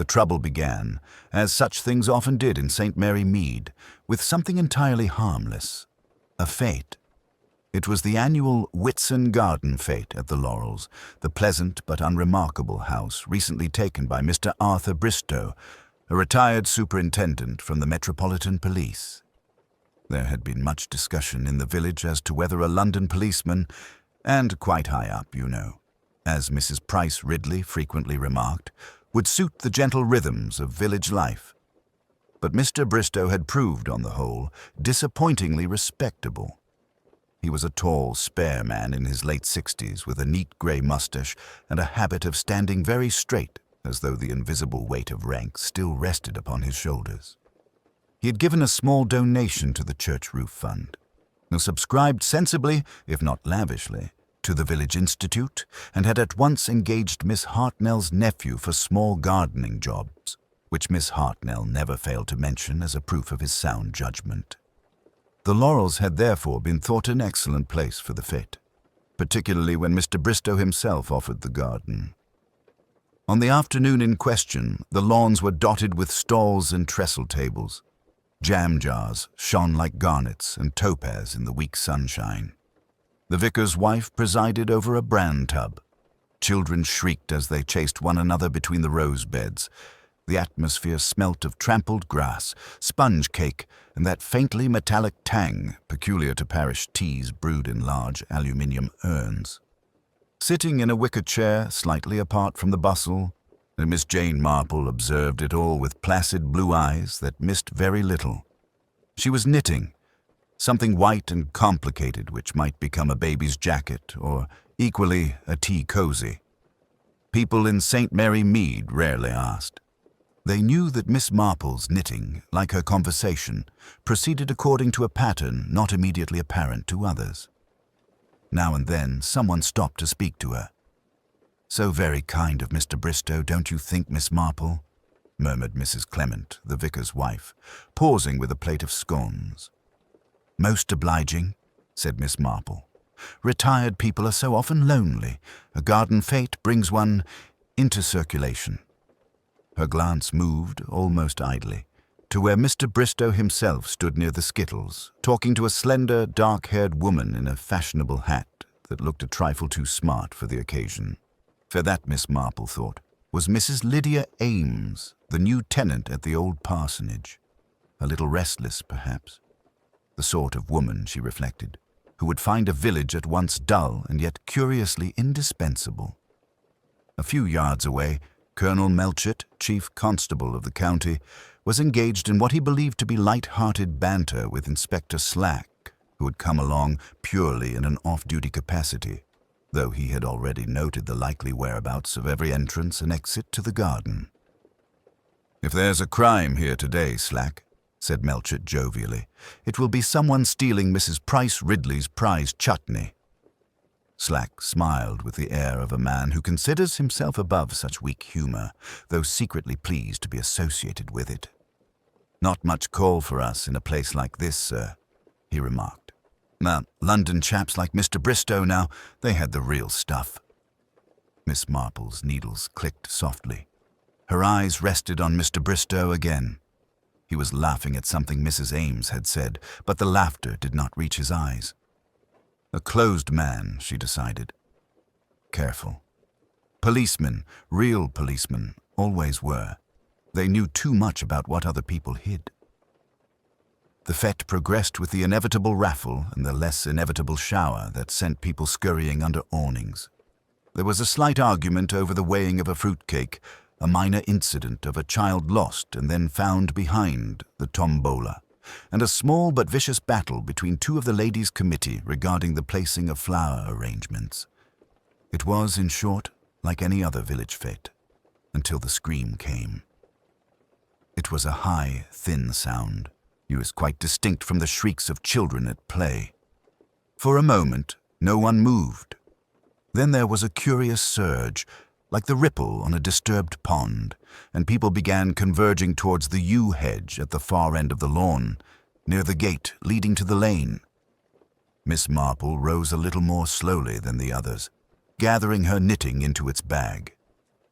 The trouble began, as such things often did in St. Mary Mead, with something entirely harmless, a fete. It was the annual Whitsun Garden Fete at the Laurels, the pleasant but unremarkable house recently taken by Mr. Arthur Bristow, a retired superintendent from the Metropolitan Police. There had been much discussion in the village as to whether a London policeman, and quite high up, you know, as Mrs. Price Ridley frequently remarked, would suit the gentle rhythms of village life. But Mr. Bristow had proved, on the whole, disappointingly respectable. He was a tall, spare man in his late 60s with a neat grey moustache and a habit of standing very straight, as though the invisible weight of rank still rested upon his shoulders. He had given a small donation to the church roof fund, and subscribed sensibly, if not lavishly, to the village institute, and had at once engaged Miss Hartnell's nephew for small gardening jobs, which Miss Hartnell never failed to mention as a proof of his sound judgment. The Laurels had therefore been thought an excellent place for the fete, particularly when Mr. Bristow himself offered the garden. On the afternoon in question, the lawns were dotted with stalls and trestle tables. Jam jars shone like garnets and topaz in the weak sunshine. The vicar's wife presided over a bran tub. Children shrieked as they chased one another between the rose beds. The atmosphere smelt of trampled grass, sponge cake, and that faintly metallic tang peculiar to parish teas brewed in large aluminium urns. Sitting in a wicker chair slightly apart from the bustle, Miss Jane Marple observed it all with placid blue eyes that missed very little. She was knitting, something white and complicated which might become a baby's jacket or, equally, a tea cozy. People in St. Mary Mead rarely asked. They knew that Miss Marple's knitting, like her conversation, proceeded according to a pattern not immediately apparent to others. Now and then someone stopped to speak to her. "So very kind of Mr. Bristow, don't you think, Miss Marple?" murmured Mrs. Clement, the vicar's wife, pausing with a plate of scones. "Most obliging," said Miss Marple. "Retired people are so often lonely. A garden fete brings one into circulation." Her glance moved, almost idly, to where Mr. Bristow himself stood near the skittles, talking to a slender, dark-haired woman in a fashionable hat that looked a trifle too smart for the occasion. For that, Miss Marple thought, was Mrs. Lydia Ames, the new tenant at the old parsonage. A little restless, perhaps. The sort of woman, she reflected, who would find a village at once dull and yet curiously indispensable. A few yards away, Colonel Melchett, chief constable of the county, was engaged in what he believed to be light-hearted banter with Inspector Slack, who had come along purely in an off-duty capacity, though he had already noted the likely whereabouts of every entrance and exit to the garden. "If there's a crime here today, Slack," said Melchett jovially, "it will be someone stealing Mrs. Price Ridley's prize chutney." Slack smiled with the air of a man who considers himself above such weak humor, though secretly pleased to be associated with it. "Not much call for us in a place like this, sir," he remarked. "Now, London chaps like Mr. Bristow now, they had the real stuff." Miss Marple's needles clicked softly. Her eyes rested on Mr. Bristow again. He was laughing at something Mrs. Ames had said, but the laughter did not reach his eyes. A closed man, she decided. Careful. Policemen, real policemen, always were. They knew too much about what other people hid. The fete progressed with the inevitable raffle and the less inevitable shower that sent people scurrying under awnings. There was a slight argument over the weighing of a fruitcake, a minor incident of a child lost and then found behind the tombola, and a small but vicious battle between two of the ladies' committee regarding the placing of flower arrangements. It was, in short, like any other village fete, until the scream came. It was a high, thin sound. It was quite distinct from the shrieks of children at play. For a moment, no one moved. Then there was a curious surge, like the ripple on a disturbed pond, and people began converging towards the yew hedge at the far end of the lawn, near the gate leading to the lane. Miss Marple rose a little more slowly than the others, gathering her knitting into its bag.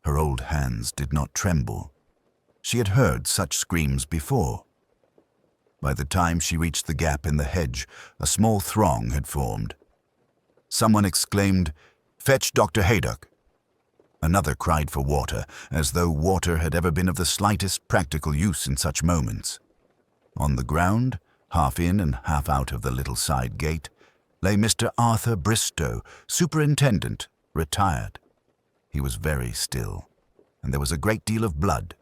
Her old hands did not tremble, She had heard such screams before. By the time she reached the gap in the hedge, a small throng had formed. Someone exclaimed, "Fetch Dr. Haydock." Another cried for water, as though water had ever been of the slightest practical use in such moments. On the ground, half in and half out of the little side gate, lay Mr. Arthur Bristow, superintendent, retired. He was very still, and there was a great deal of blood.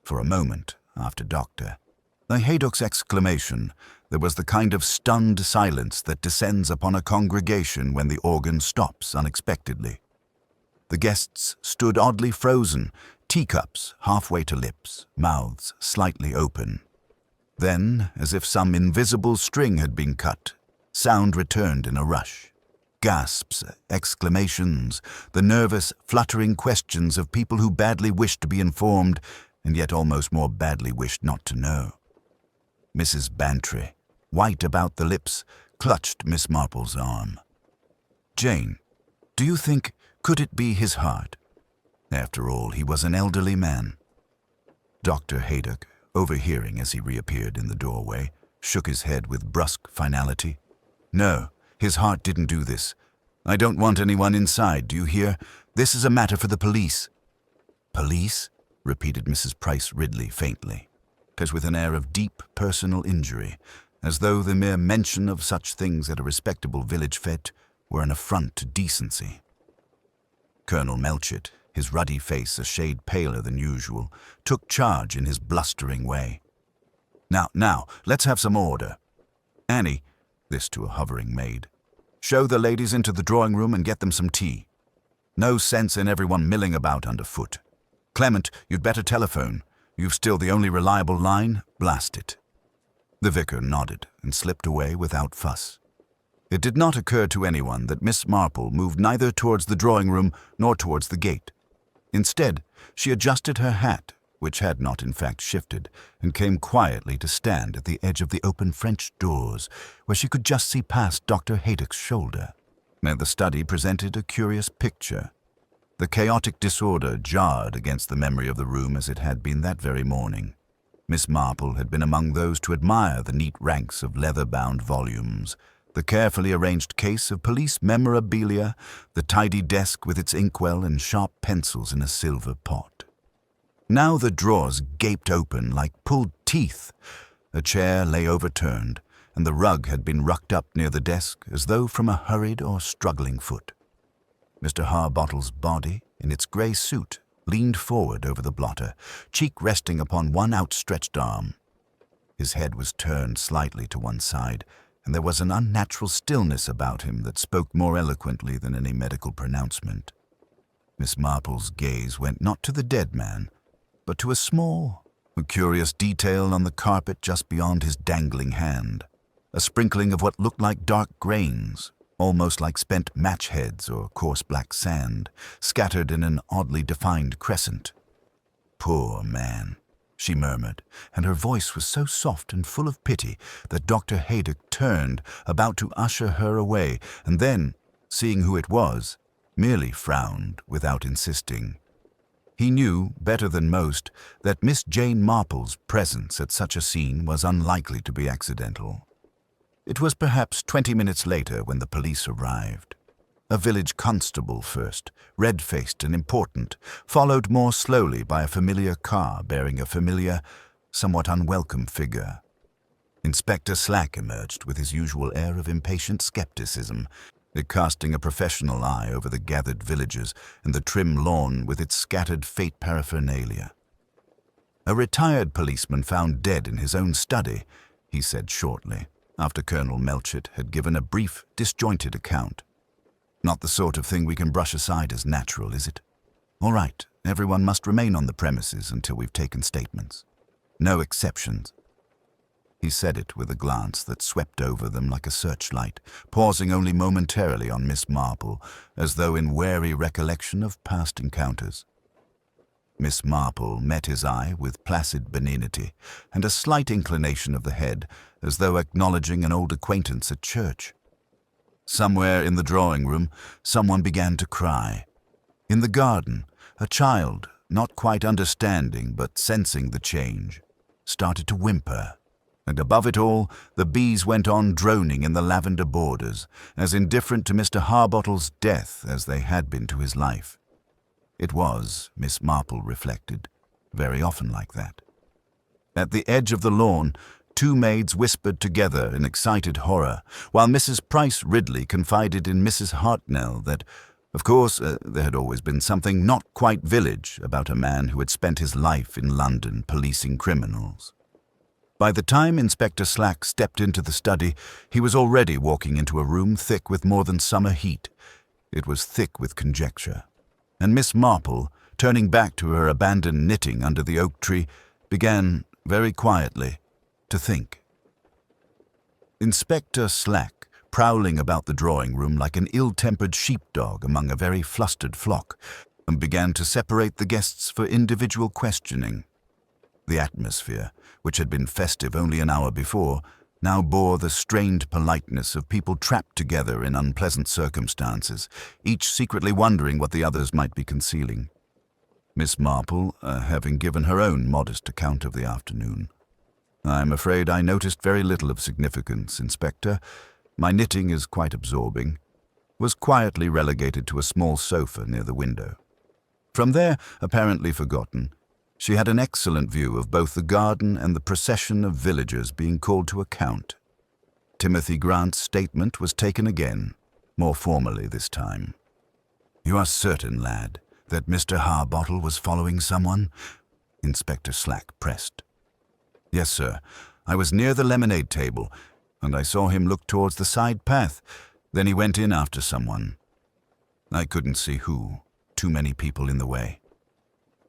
For a moment, after Doctor Haydock's exclamation, there was the kind of stunned silence that descends upon a congregation when the organ stops unexpectedly. The guests stood oddly frozen, teacups halfway to lips, mouths slightly open. Then, as if some invisible string had been cut, sound returned in a rush. Gasps, exclamations, the nervous, fluttering questions of people who badly wished to be informed and yet almost more badly wished not to know. Mrs. Bantry, white about the lips, clutched Miss Marple's arm. "Jane, do you think, could it be his heart? After all, he was an elderly man." Dr. Haydock, overhearing as he reappeared in the doorway, shook his head with brusque finality. "No, his heart didn't do this. I don't want anyone inside, do you hear? This is a matter for the police." "Police?" repeated Mrs. Price Ridley faintly, as with an air of deep personal injury, as though the mere mention of such things at a respectable village fete were an affront to decency. Colonel Melchett, his ruddy face a shade paler than usual, took charge in his blustering way. Now, let's have some order. Annie," this to a hovering maid, "show the ladies into the drawing-room and get them some tea. No sense in everyone milling about underfoot. Clement, you'd better telephone. You've still the only reliable line. Blast it." The vicar nodded and slipped away without fuss. It did not occur to anyone that Miss Marple moved neither towards the drawing-room nor towards the gate. Instead, she adjusted her hat, which had not in fact shifted, and came quietly to stand at the edge of the open French doors, where she could just see past Dr. Haydock's shoulder. And the study presented a curious picture. The chaotic disorder jarred against the memory of the room as it had been that very morning. Miss Marple had been among those to admire the neat ranks of leather-bound volumes, the carefully arranged case of police memorabilia, the tidy desk with its inkwell and sharp pencils in a silver pot. Now the drawers gaped open like pulled teeth. A chair lay overturned, and the rug had been rucked up near the desk as though from a hurried or struggling foot. Mr. Harbottle's body, in its grey suit, leaned forward over the blotter, cheek resting upon one outstretched arm. His head was turned slightly to one side, and there was an unnatural stillness about him that spoke more eloquently than any medical pronouncement. Miss Marple's gaze went not to the dead man, but to a curious detail on the carpet just beyond his dangling hand, a sprinkling of what looked like dark grains, almost like spent match heads or coarse black sand, scattered in an oddly defined crescent. "Poor man," she murmured, and her voice was so soft and full of pity that Dr. Haydock turned, about to usher her away, and then, seeing who it was, merely frowned without insisting. He knew, better than most, that Miss Jane Marple's presence at such a scene was unlikely to be accidental. It was perhaps 20 minutes later when the police arrived. A village constable first, red-faced and important, followed more slowly by a familiar car bearing a familiar, somewhat unwelcome figure. Inspector Slack emerged with his usual air of impatient skepticism, casting a professional eye over the gathered villagers and the trim lawn with its scattered fete paraphernalia. "A retired policeman found dead in his own study," he said shortly, after Colonel Melchett had given a brief, disjointed account. "Not the sort of thing we can brush aside as natural, is it? All right, everyone must remain on the premises until we've taken statements. No exceptions." He said it with a glance that swept over them like a searchlight, pausing only momentarily on Miss Marple, as though in wary recollection of past encounters. Miss Marple met his eye with placid benignity and a slight inclination of the head, as though acknowledging an old acquaintance at church. Somewhere in the drawing-room, someone began to cry. In the garden, a child, not quite understanding but sensing the change, started to whimper. And above it all, the bees went on droning in the lavender borders, as indifferent to Mr. Harbottle's death as they had been to his life. It was, Miss Marple reflected, very often like that. At the edge of the lawn, two maids whispered together in excited horror, while Mrs. Price Ridley confided in Mrs. Hartnell that, of course, there had always been something not quite village about a man who had spent his life in London policing criminals. By the time Inspector Slack stepped into the study, he was already walking into a room thick with more than summer heat. It was thick with conjecture. And Miss Marple, turning back to her abandoned knitting under the oak tree, began, very quietly, to think. Inspector Slack, prowling about the drawing room like an ill-tempered sheepdog among a very flustered flock, and began to separate the guests for individual questioning. The atmosphere, which had been festive only an hour before, now bore the strained politeness of people trapped together in unpleasant circumstances, each secretly wondering what the others might be concealing. Miss Marple, having given her own modest account of the afternoon. "I'm afraid I noticed very little of significance, Inspector. My knitting is quite absorbing," was quietly relegated to a small sofa near the window. From there, apparently forgotten, she had an excellent view of both the garden and the procession of villagers being called to account. Timothy Grant's statement was taken again, more formally this time. "You are certain, lad, that Mr. Harbottle was following someone?" Inspector Slack pressed. "Yes, sir. I was near the lemonade table, and I saw him look towards the side path. Then he went in after someone. I couldn't see who. Too many people in the way."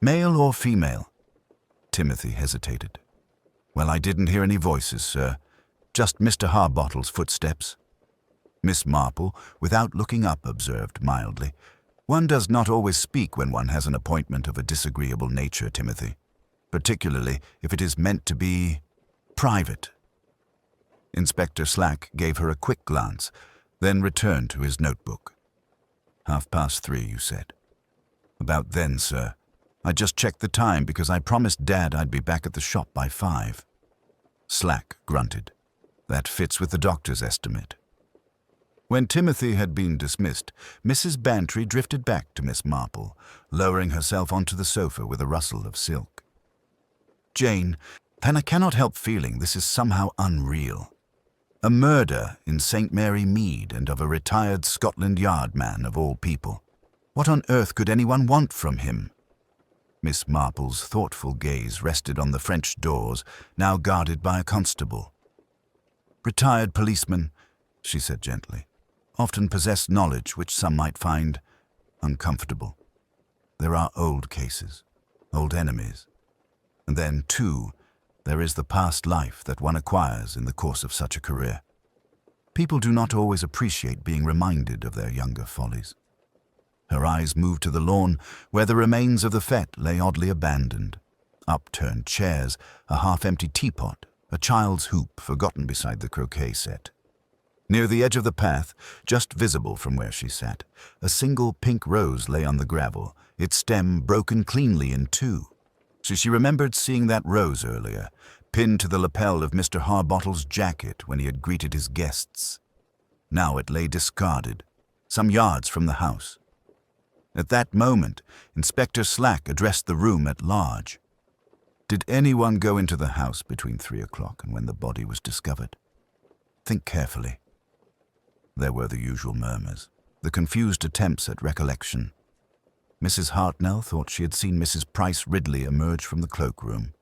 "Male or female?" Timothy hesitated. "Well, I didn't hear any voices, sir. Just Mr. Harbottle's footsteps." Miss Marple, without looking up, observed mildly, "One does not always speak when one has an appointment of a disagreeable nature, Timothy, particularly if it is meant to be private." Inspector Slack gave her a quick glance, then returned to his notebook. 3:30, you said. "About then, sir. I just checked the time because I promised Dad I'd be back at the shop by 5. Slack grunted. "That fits with the doctor's estimate." When Timothy had been dismissed, Mrs. Bantry drifted back to Miss Marple, lowering herself onto the sofa with a rustle of silk. "Jane, then I cannot help feeling this is somehow unreal. A murder in St. Mary Mead, and of a retired Scotland Yard man of all people. What on earth could anyone want from him?" Miss Marple's thoughtful gaze rested on the French doors, now guarded by a constable. "Retired policemen," she said gently, "often possess knowledge which some might find uncomfortable. There are old cases, old enemies. And then, too, there is the past life that one acquires in the course of such a career. People do not always appreciate being reminded of their younger follies." Her eyes moved to the lawn, where the remains of the fete lay oddly abandoned. Upturned chairs, a half-empty teapot, a child's hoop forgotten beside the croquet set. Near the edge of the path, just visible from where she sat, a single pink rose lay on the gravel, its stem broken cleanly in two. She remembered seeing that rose earlier, pinned to the lapel of Mr. Harbottle's jacket when he had greeted his guests. Now it lay discarded, some yards from the house. At that moment, Inspector Slack addressed the room at large. "Did anyone go into the house between 3 o'clock and when the body was discovered? Think carefully." There were the usual murmurs, the confused attempts at recollection. Mrs. Hartnell thought she had seen Mrs. Price Ridley emerge from the cloakroom.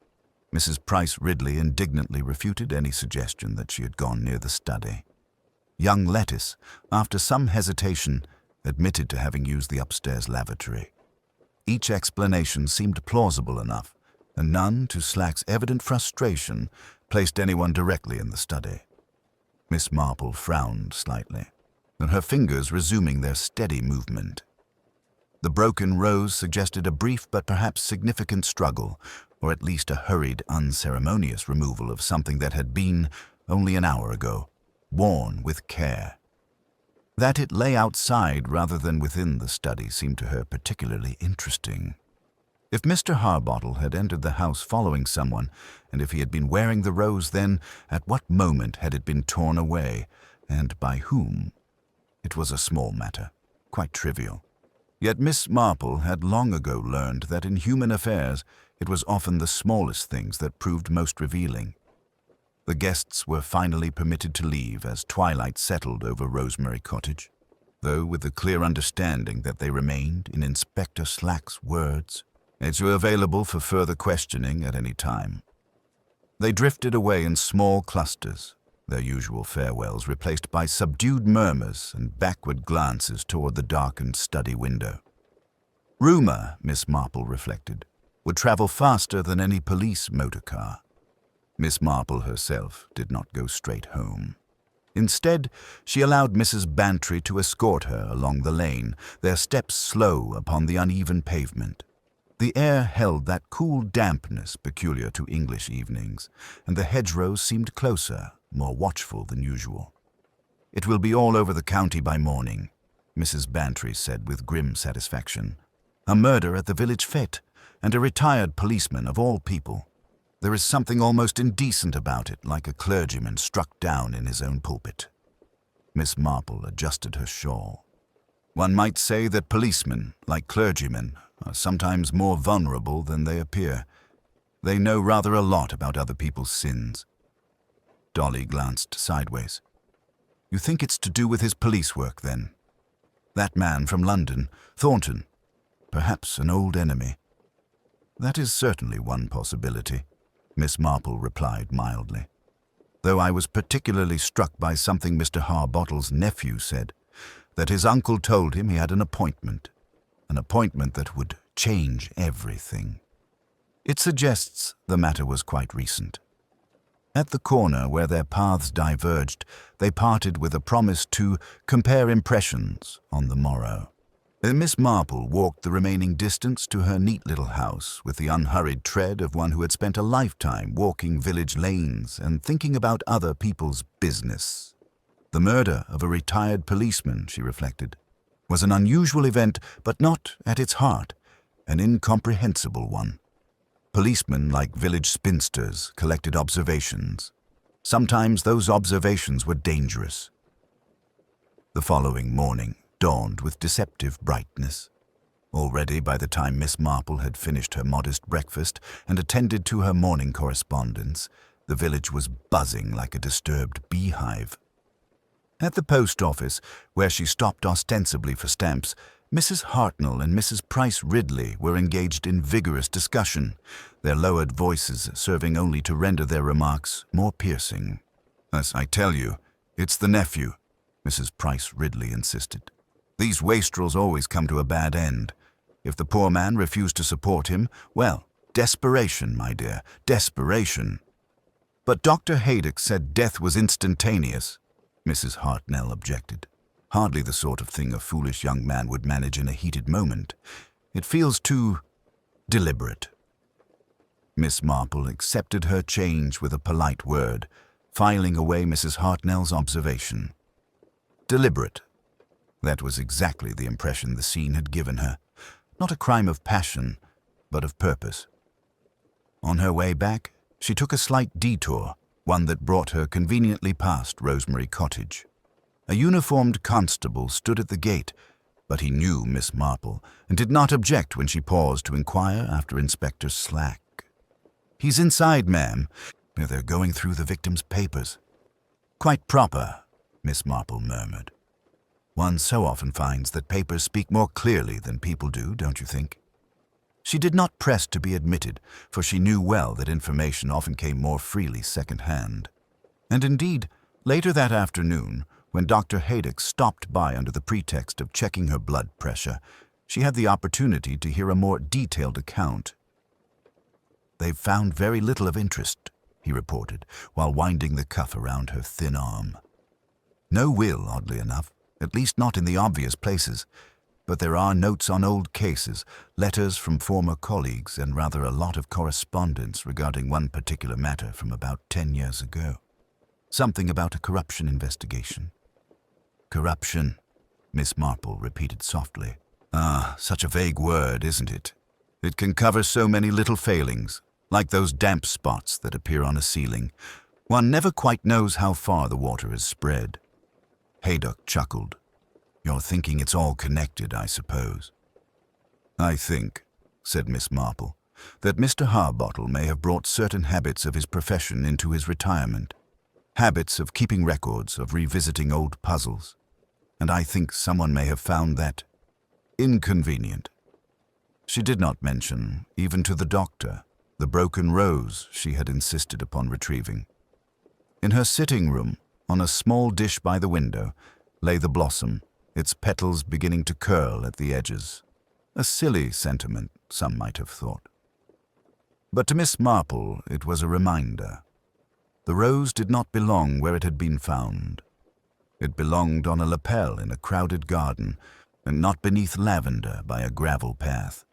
Mrs. Price Ridley indignantly refuted any suggestion that she had gone near the study. Young Lettice, after some hesitation, admitted to having used the upstairs lavatory. Each explanation seemed plausible enough, and none, to Slack's evident frustration, placed anyone directly in the study. Miss Marple frowned slightly, and her fingers resuming their steady movement. The broken rose suggested a brief but perhaps significant struggle, or at least a hurried, unceremonious removal of something that had been, only an hour ago, worn with care. That it lay outside rather than within the study seemed to her particularly interesting. If Mr. Harbottle had entered the house following someone, and if he had been wearing the rose, then at what moment had it been torn away, and by whom? It was a small matter, quite trivial. Yet Miss Marple had long ago learned that in human affairs it was often the smallest things that proved most revealing. The guests were finally permitted to leave as twilight settled over Rosemary Cottage, though with the clear understanding that they remained, in Inspector Slack's words, and were available for further questioning at any time. They drifted away in small clusters, their usual farewells replaced by subdued murmurs and backward glances toward the darkened study window. Rumor, Miss Marple reflected, would travel faster than any police motor car. Miss Marple herself did not go straight home. Instead, she allowed Mrs. Bantry to escort her along the lane, their steps slow upon the uneven pavement. The air held that cool dampness peculiar to English evenings, and the hedgerows seemed closer, more watchful than usual. "It will be all over the county by morning," Mrs. Bantry said with grim satisfaction. "A murder at the village fete, and a retired policeman of all people. There is something almost indecent about it, like a clergyman struck down in his own pulpit." Miss Marple adjusted her shawl. "One might say that policemen, like clergymen, are sometimes more vulnerable than they appear. They know rather a lot about other people's sins." Dolly glanced sideways. "You think it's to do with his police work, then? That man from London, Thornton, perhaps an old enemy." "That is certainly one possibility," Miss Marple replied mildly, "though I was particularly struck by something Mr. Harbottle's nephew said, that his uncle told him he had an appointment that would change everything. It suggests the matter was quite recent." At the corner where their paths diverged, they parted with a promise to compare impressions on the morrow. Miss Marple walked the remaining distance to her neat little house with the unhurried tread of one who had spent a lifetime walking village lanes and thinking about other people's business. The murder of a retired policeman, she reflected, was an unusual event, but not, at its heart, an incomprehensible one. Policemen, like village spinsters, collected observations. Sometimes those observations were dangerous. The following morning dawned with deceptive brightness. Already, by the time Miss Marple had finished her modest breakfast and attended to her morning correspondence, the village was buzzing like a disturbed beehive. At the post office, where she stopped ostensibly for stamps, Mrs. Hartnell and Mrs. Price Ridley were engaged in vigorous discussion, their lowered voices serving only to render their remarks more piercing. "As I tell you, it's the nephew," Mrs. Price Ridley insisted. "These wastrels always come to a bad end. If the poor man refused to support him, well, desperation, my dear, desperation." "But Dr. Haydock said death was instantaneous," Mrs. Hartnell objected. "Hardly the sort of thing a foolish young man would manage in a heated moment. It feels too deliberate." Miss Marple accepted her change with a polite word, filing away Mrs. Hartnell's observation. Deliberate. That was exactly the impression the scene had given her. Not a crime of passion, but of purpose. On her way back, she took a slight detour, one that brought her conveniently past Rosemary Cottage. A uniformed constable stood at the gate, but he knew Miss Marple and did not object when she paused to inquire after Inspector Slack. "He's inside, ma'am. They're going through the victim's papers." "Quite proper," Miss Marple murmured. "One so often finds that papers speak more clearly than people do, don't you think?" She did not press to be admitted, for she knew well that information often came more freely second-hand. And indeed, later that afternoon, when Dr. Haydock stopped by under the pretext of checking her blood pressure, she had the opportunity to hear a more detailed account. "They've found very little of interest," he reported, while winding the cuff around her thin arm. "No will, oddly enough, at least not in the obvious places. But there are notes on old cases, letters from former colleagues, and rather a lot of correspondence regarding one particular matter from about 10 years ago. Something about a corruption investigation." "Corruption," Miss Marple repeated softly. "Ah, such a vague word, isn't it?" It can cover so many little failings, like those damp spots that appear on a ceiling. One never quite knows how far the water has spread. Haydock chuckled. You're thinking it's all connected, I suppose. I think, said Miss Marple, that Mr. Harbottle may have brought certain habits of his profession into his retirement. Habits of keeping records, of revisiting old puzzles. And I think someone may have found that inconvenient. She did not mention, even to the doctor, the broken rose she had insisted upon retrieving. In her sitting room, on a small dish by the window, lay the blossom, its petals beginning to curl at the edges. A silly sentiment, some might have thought. But to Miss Marple it was a reminder. The rose did not belong where it had been found. It belonged on a lapel in a crowded garden, and not beneath lavender by a gravel path.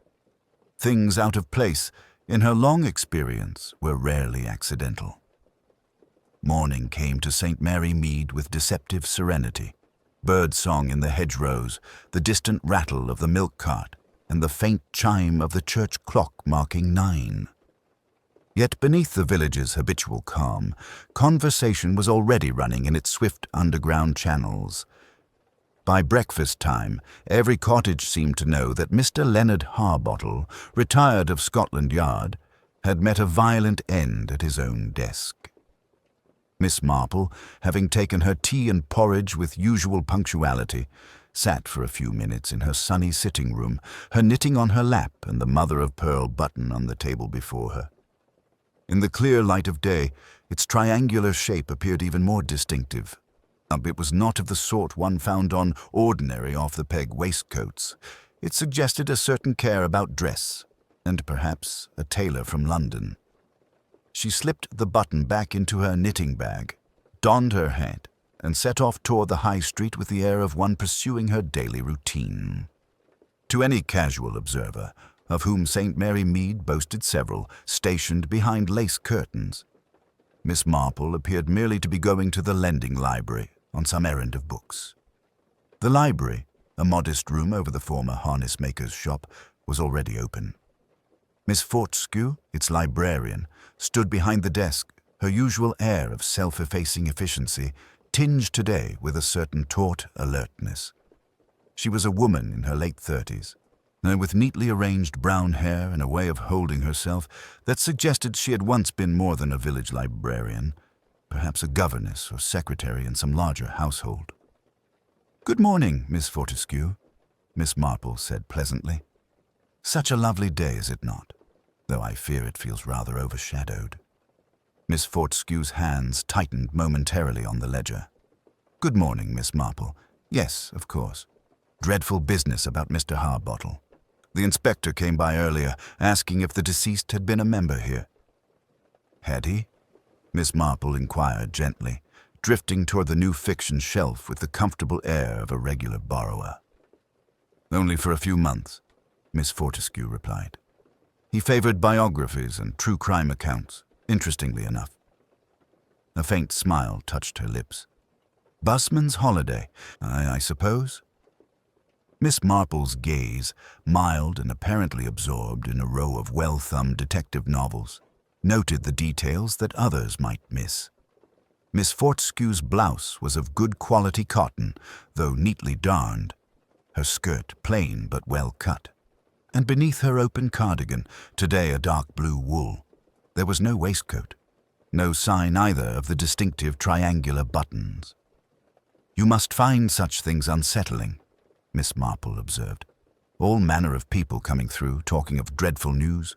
Things out of place, in her long experience, were rarely accidental. Morning came to St. Mary Mead with deceptive serenity. Bird-song in the hedgerows, the distant rattle of the milk cart, and the faint chime of the church clock marking 9. Yet beneath the village's habitual calm, conversation was already running in its swift underground channels. By breakfast time, every cottage seemed to know that Mr. Leonard Harbottle, retired of Scotland Yard, had met a violent end at his own desk. Miss Marple, having taken her tea and porridge with usual punctuality, sat for a few minutes in her sunny sitting room, her knitting on her lap and the mother-of-pearl button on the table before her. In the clear light of day, its triangular shape appeared even more distinctive. It was not of the sort one found on ordinary off-the-peg waistcoats. It suggested a certain care about dress, and perhaps a tailor from London. She slipped the button back into her knitting bag, donned her hat, and set off toward the high street with the air of one pursuing her daily routine. To any casual observer, of whom St. Mary Mead boasted several, stationed behind lace curtains, Miss Marple appeared merely to be going to the lending library on some errand of books. The library, a modest room over the former harness-maker's shop, was already open. Miss Fortescue, its librarian, stood behind the desk, her usual air of self-effacing efficiency tinged today with a certain taut alertness. She was a woman in her late 30s, and with neatly arranged brown hair and a way of holding herself that suggested she had once been more than a village librarian, perhaps a governess or secretary in some larger household. "Good morning, Miss Fortescue," Miss Marple said pleasantly. "Such a lovely day, is it not? Though I fear it feels rather overshadowed." Miss Fortescue's hands tightened momentarily on the ledger. "Good morning, Miss Marple. Yes, of course. Dreadful business about Mr. Harbottle. The inspector came by earlier, asking if the deceased had been a member here." "Had he?" Miss Marple inquired gently, drifting toward the new fiction shelf with the comfortable air of a regular borrower. "Only for a few months," Miss Fortescue replied. "He favored biographies and true crime accounts, interestingly enough." A faint smile touched her lips. "Busman's holiday, I suppose?" Miss Marple's gaze, mild and apparently absorbed in a row of well-thumbed detective novels, noted the details that others might miss. Miss Fortescue's blouse was of good quality cotton, though neatly darned, her skirt plain but well cut, and beneath her open cardigan, today a dark blue wool, there was no waistcoat, no sign either of the distinctive triangular buttons. "You must find such things unsettling," Miss Marple observed. "All manner of people coming through, talking of dreadful news.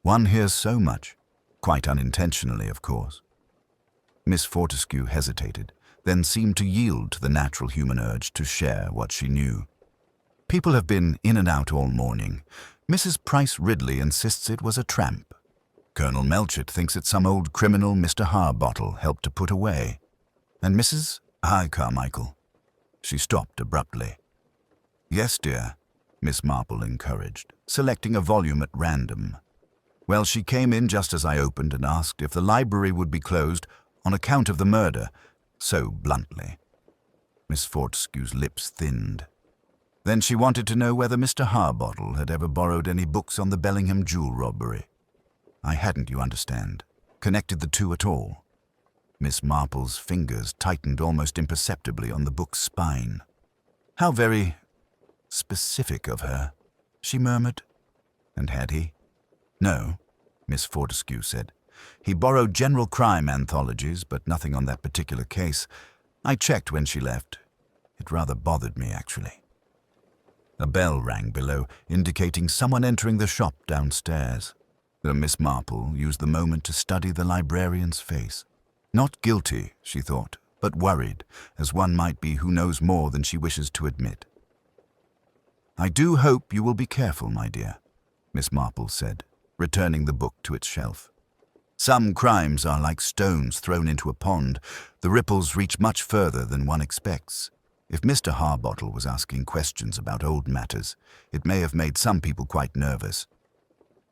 One hears so much, quite unintentionally, of course." Miss Fortescue hesitated, then seemed to yield to the natural human urge to share what she knew. "People have been in and out all morning. Mrs. Price Ridley insists it was a tramp. Colonel Melchett thinks it's some old criminal Mr. Harbottle helped to put away. And Mrs. Carmichael." She stopped abruptly. "Yes, dear," Miss Marple encouraged, selecting a volume at random. "Well, she came in just as I opened and asked if the library would be closed on account of the murder, so bluntly." Miss Fortescue's lips thinned. Then she wanted to know whether Mr. Harbottle had ever borrowed any books on the Bellingham jewel robbery. I hadn't, you understand, connected the two at all. Miss Marple's fingers tightened almost imperceptibly on the book's spine. How very specific of her, she murmured. And had he? No, Miss Fortescue said. He borrowed general crime anthologies, but nothing on that particular case. I checked when she left. It rather bothered me, actually. A bell rang below, indicating someone entering the shop downstairs. Miss Marple used the moment to study the librarian's face. Not guilty, she thought, but worried, as one might be who knows more than she wishes to admit. I do hope you will be careful, my dear, Miss Marple said, returning the book to its shelf. Some crimes are like stones thrown into a pond. The ripples reach much further than one expects. If Mr. Harbottle was asking questions about old matters, it may have made some people quite nervous.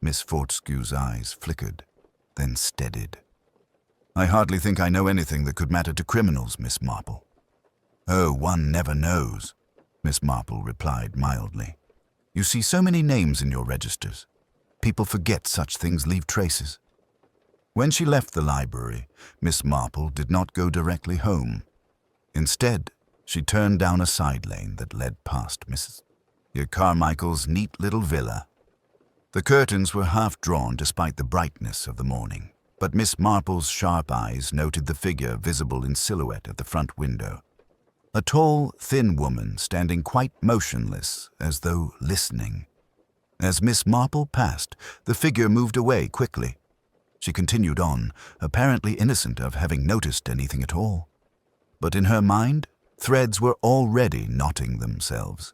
Miss Fortescue's eyes flickered, then steadied. I hardly think I know anything that could matter to criminals, Miss Marple. Oh, one never knows, Miss Marple replied mildly. You see so many names in your registers. People forget such things leave traces. When she left the library, Miss Marple did not go directly home. Instead, she turned down a side lane that led past Mrs. Carmichael's neat little villa. The curtains were half drawn despite the brightness of the morning, but Miss Marple's sharp eyes noted the figure visible in silhouette at the front window. A tall, thin woman standing quite motionless, as though listening. As Miss Marple passed, the figure moved away quickly. She continued on, apparently innocent of having noticed anything at all. But in her mind, threads were already knotting themselves.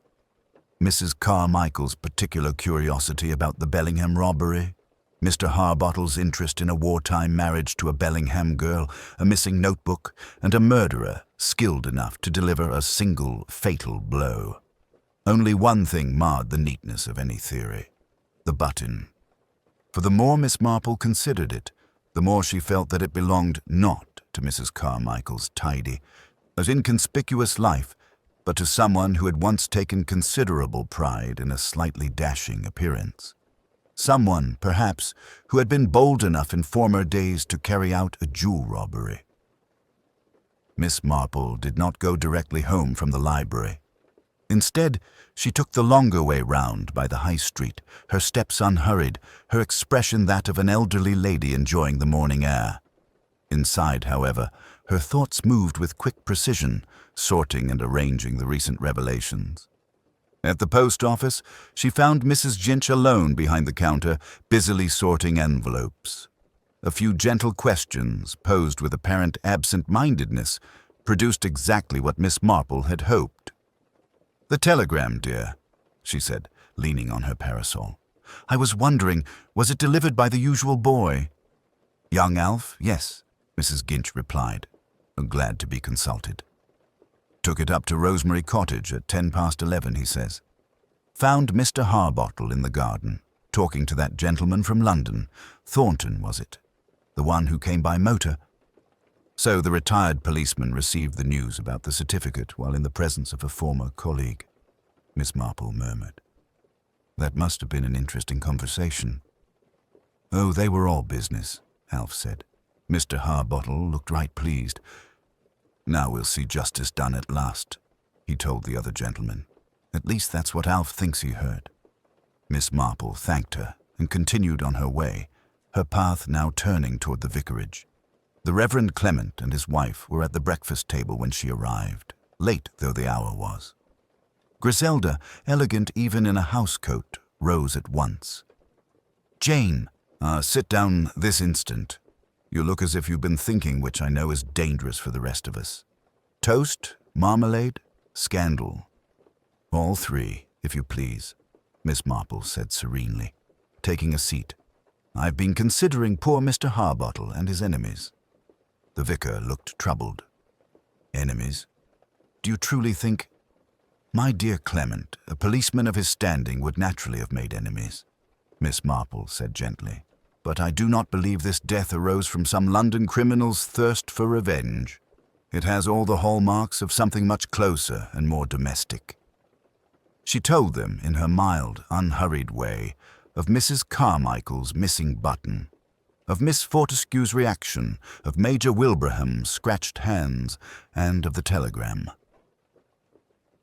Mrs. Carmichael's particular curiosity about the Bellingham robbery, Mr. Harbottle's interest in a wartime marriage to a Bellingham girl, a missing notebook, and a murderer skilled enough to deliver a single fatal blow. Only one thing marred the neatness of any theory: the button. For the more Miss Marple considered it, the more she felt that it belonged not to Mrs. Carmichael's tidy, as inconspicuous life, but to someone who had once taken considerable pride in a slightly dashing appearance. Someone, perhaps, who had been bold enough in former days to carry out a jewel robbery. Miss Marple did not go directly home from the library. Instead, she took the longer way round by the high street, her steps unhurried, her expression that of an elderly lady enjoying the morning air. Inside, however, her thoughts moved with quick precision, sorting and arranging the recent revelations. At the post office, she found Mrs. Ginch alone behind the counter, busily sorting envelopes. A few gentle questions, posed with apparent absent-mindedness, produced exactly what Miss Marple had hoped. "The telegram, dear," she said, leaning on her parasol. "I was wondering, was it delivered by the usual boy?" "Young Alf, yes," Mrs. Ginch replied, glad to be consulted. "Took it up to Rosemary Cottage at 11:10, he says. Found Mr. Harbottle in the garden, talking to that gentleman from London. Thornton, was it? The one who came by motor?" So the retired policeman received the news about the certificate while in the presence of a former colleague, Miss Marple murmured. "That must have been an interesting conversation." "Oh, they were all business," Alf said. Mr. Harbottle looked right pleased. "Now we'll see justice done at last," he told the other gentleman. At least that's what Alf thinks he heard. Miss Marple thanked her and continued on her way, her path now turning toward the vicarage. The Reverend Clement and his wife were at the breakfast table when she arrived, late though the hour was. Griselda, elegant even in a housecoat, rose at once. "Jane, sit down this instant. You look as if you've been thinking, which I know is dangerous for the rest of us. Toast, marmalade, scandal?" "All three, if you please," Miss Marple said serenely, taking a seat. "I've been considering poor Mr. Harbottle and his enemies." The vicar looked troubled. "Enemies? Do you truly think—" "My dear Clement, a policeman of his standing would naturally have made enemies," Miss Marple said gently. "But I do not believe this death arose from some London criminal's thirst for revenge. It has all the hallmarks of something much closer and more domestic." She told them, in her mild, unhurried way, of Mrs. Carmichael's missing button, of Miss Fortescue's reaction, of Major Wilbraham's scratched hands, and of the telegram.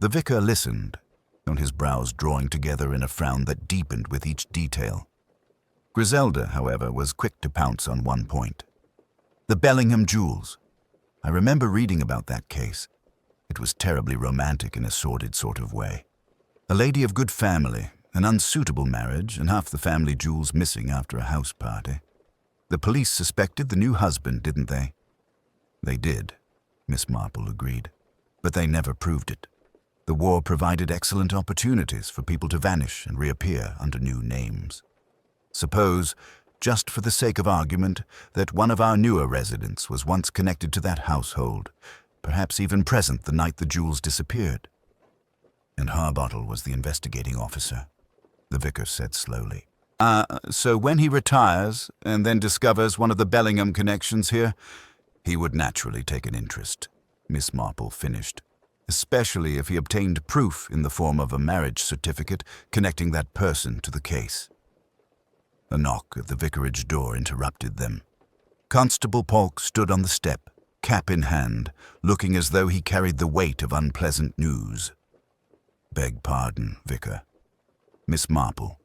The vicar listened, on his brows drawing together in a frown that deepened with each detail. Griselda, however, was quick to pounce on one point. The Bellingham jewels. I remember reading about that case. It was terribly romantic in a sordid sort of way. A lady of good family, an unsuitable marriage, and half the family jewels missing after a house party. The police suspected the new husband, didn't they? They did, Miss Marple agreed, but they never proved it. The war provided excellent opportunities for people to vanish and reappear under new names. Suppose, just for the sake of argument, that one of our newer residents was once connected to that household, perhaps even present the night the jewels disappeared. And Harbottle was the investigating officer, the vicar said slowly. So when he retires and then discovers one of the Bellingham connections here, he would naturally take an interest, Miss Marple finished, especially if he obtained proof in the form of a marriage certificate connecting that person to the case. A knock at the vicarage door interrupted them. Constable Polk stood on the step, cap in hand, looking as though he carried the weight of unpleasant news. Beg pardon, Vicar. Miss Marple.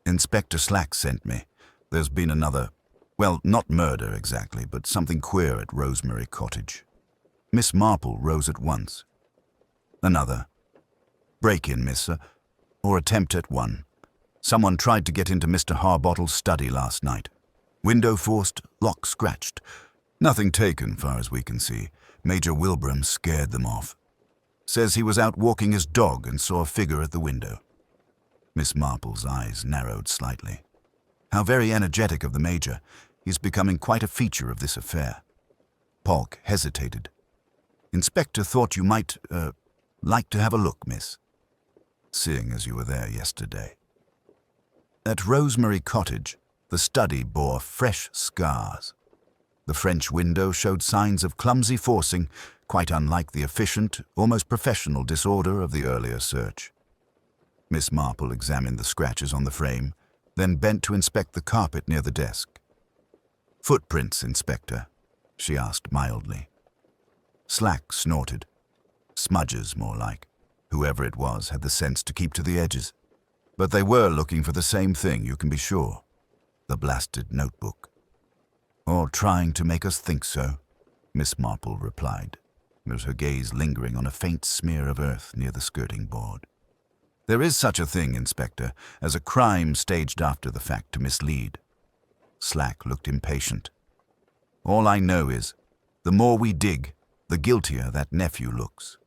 Inspector Slack sent me. There's been another, well, not murder exactly, but something queer at Rosemary Cottage. Miss Marple rose at once. Another. Break-in, miss, or attempt at one. Someone tried to get into Mr. Harbottle's study last night. Window forced, lock scratched. Nothing taken, far as we can see. Major Wilbraham scared them off. Says he was out walking his dog and saw a figure at the window. Miss Marple's eyes narrowed slightly. How very energetic of the Major. He's becoming quite a feature of this affair. Polk hesitated. Inspector thought you might, like to have a look, miss. Seeing as you were there yesterday. At Rosemary Cottage, the study bore fresh scars. The French window showed signs of clumsy forcing, quite unlike the efficient, almost professional disorder of the earlier search. Miss Marple examined the scratches on the frame, then bent to inspect the carpet near the desk. Footprints, Inspector, she asked mildly. Slack snorted. Smudges, more like. Whoever it was had the sense to keep to the edges. But they were looking for the same thing, you can be sure. The blasted notebook. Or trying to make us think so, Miss Marple replied, with her gaze lingering on a faint smear of earth near the skirting board. There is such a thing, Inspector, as a crime staged after the fact to mislead. Slack looked impatient. All I know is, the more we dig, the guiltier that nephew looks.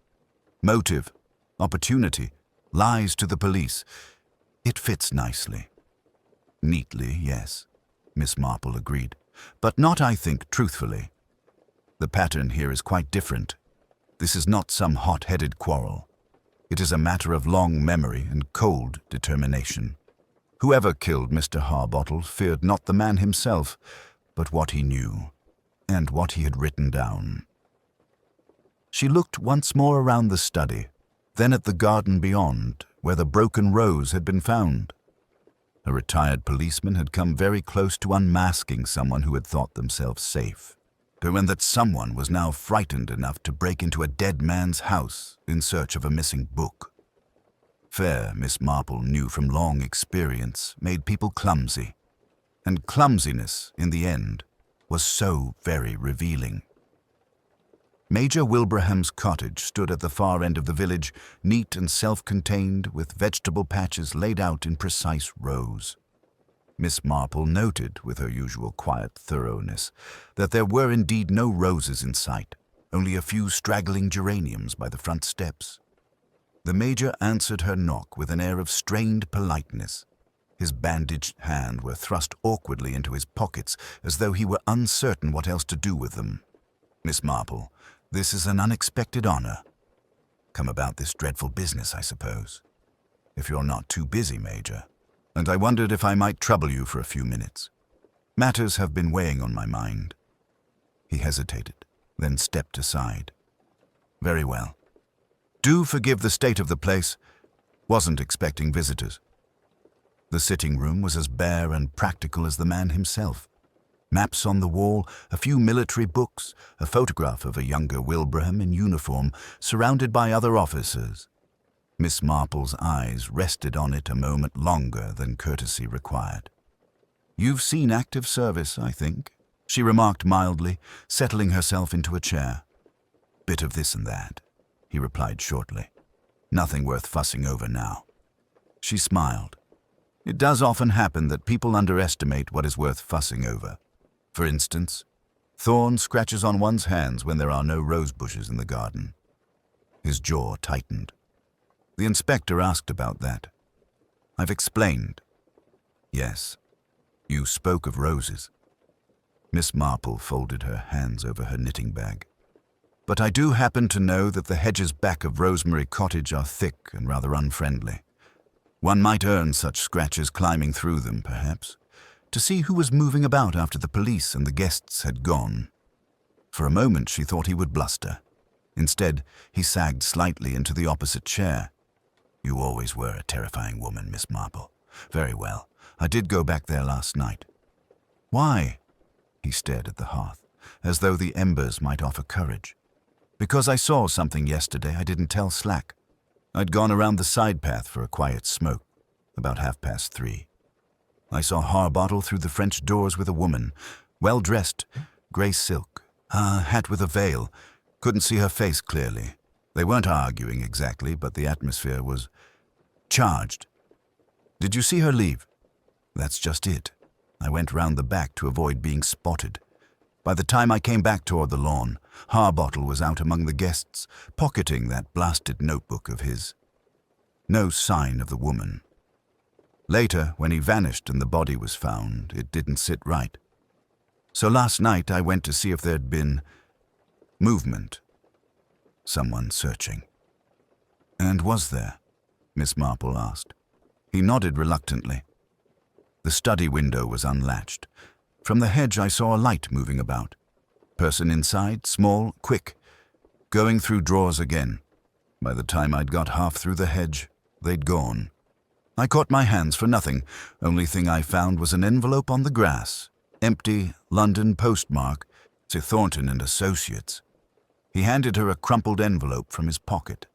Motive, opportunity, lies to the police. It fits nicely. Neatly, yes, Miss Marple agreed, but not, I think, truthfully. The pattern here is quite different. This is not some hot-headed quarrel. It is a matter of long memory and cold determination. Whoever killed Mr. Harbottle feared not the man himself, but what he knew, and what he had written down. She looked once more around the study, then at the garden beyond, where the broken rose had been found. A retired policeman had come very close to unmasking someone who had thought themselves safe, and that someone was now frightened enough to break into a dead man's house in search of a missing book. Fair, Miss Marple knew from long experience, made people clumsy, and clumsiness, in the end, was so very revealing. Major Wilbraham's cottage stood at the far end of the village, neat and self-contained, with vegetable patches laid out in precise rows. Miss Marple noted, with her usual quiet thoroughness, that there were indeed no roses in sight, only a few straggling geraniums by the front steps. The Major answered her knock with an air of strained politeness. His bandaged hands were thrust awkwardly into his pockets, as though he were uncertain what else to do with them. Miss Marple, this is an unexpected honor. Come about this dreadful business, I suppose. If you're not too busy, Major. And I wondered if I might trouble you for a few minutes. Matters have been weighing on my mind. He hesitated, then stepped aside. Very well. Do forgive the state of the place. Wasn't expecting visitors. The sitting room was as bare and practical as the man himself. Maps on the wall, a few military books, a photograph of a younger Wilbraham in uniform, surrounded by other officers. Miss Marple's eyes rested on it a moment longer than courtesy required. "You've seen active service, I think," she remarked mildly, settling herself into a chair. "Bit of this and that," he replied shortly. "Nothing worth fussing over now." She smiled. It does often happen that people underestimate what is worth fussing over. For instance, thorn scratches on one's hands when there are no rose bushes in the garden. His jaw tightened. The inspector asked about that. "I've explained." "Yes. You spoke of roses." Miss Marple folded her hands over her knitting bag. "But I do happen to know that the hedges back of Rosemary Cottage are thick and rather unfriendly. One might earn such scratches climbing through them, perhaps, to see who was moving about after the police and the guests had gone." For a moment she thought he would bluster. Instead, he sagged slightly into the opposite chair. "You always were a terrifying woman, Miss Marple. Very well. I did go back there last night." "Why?" He stared at the hearth, as though the embers might offer courage. "Because I saw something yesterday I didn't tell Slack. I'd gone around the side path for a quiet smoke, about 3:30. I saw Harbottle through the French doors with a woman, well-dressed, grey silk, a hat with a veil. Couldn't see her face clearly. They weren't arguing exactly, but the atmosphere was charged." "Did you see her leave?" "That's just it. I went round the back to avoid being spotted. By the time I came back toward the lawn, Harbottle was out among the guests, pocketing that blasted notebook of his. No sign of the woman. Later, when he vanished and the body was found, it didn't sit right. So last night I went to see if there'd been movement. Someone searching." "And was there?" Miss Marple asked. He nodded reluctantly. The study window was unlatched. From the hedge I saw a light moving about. Person inside, small, quick. Going through drawers again. By the time I'd got half through the hedge, they'd gone. I caught my hands for nothing. Only thing I found was an envelope on the grass. Empty, London postmark, to Thornton and Associates. He handed her a crumpled envelope from his pocket.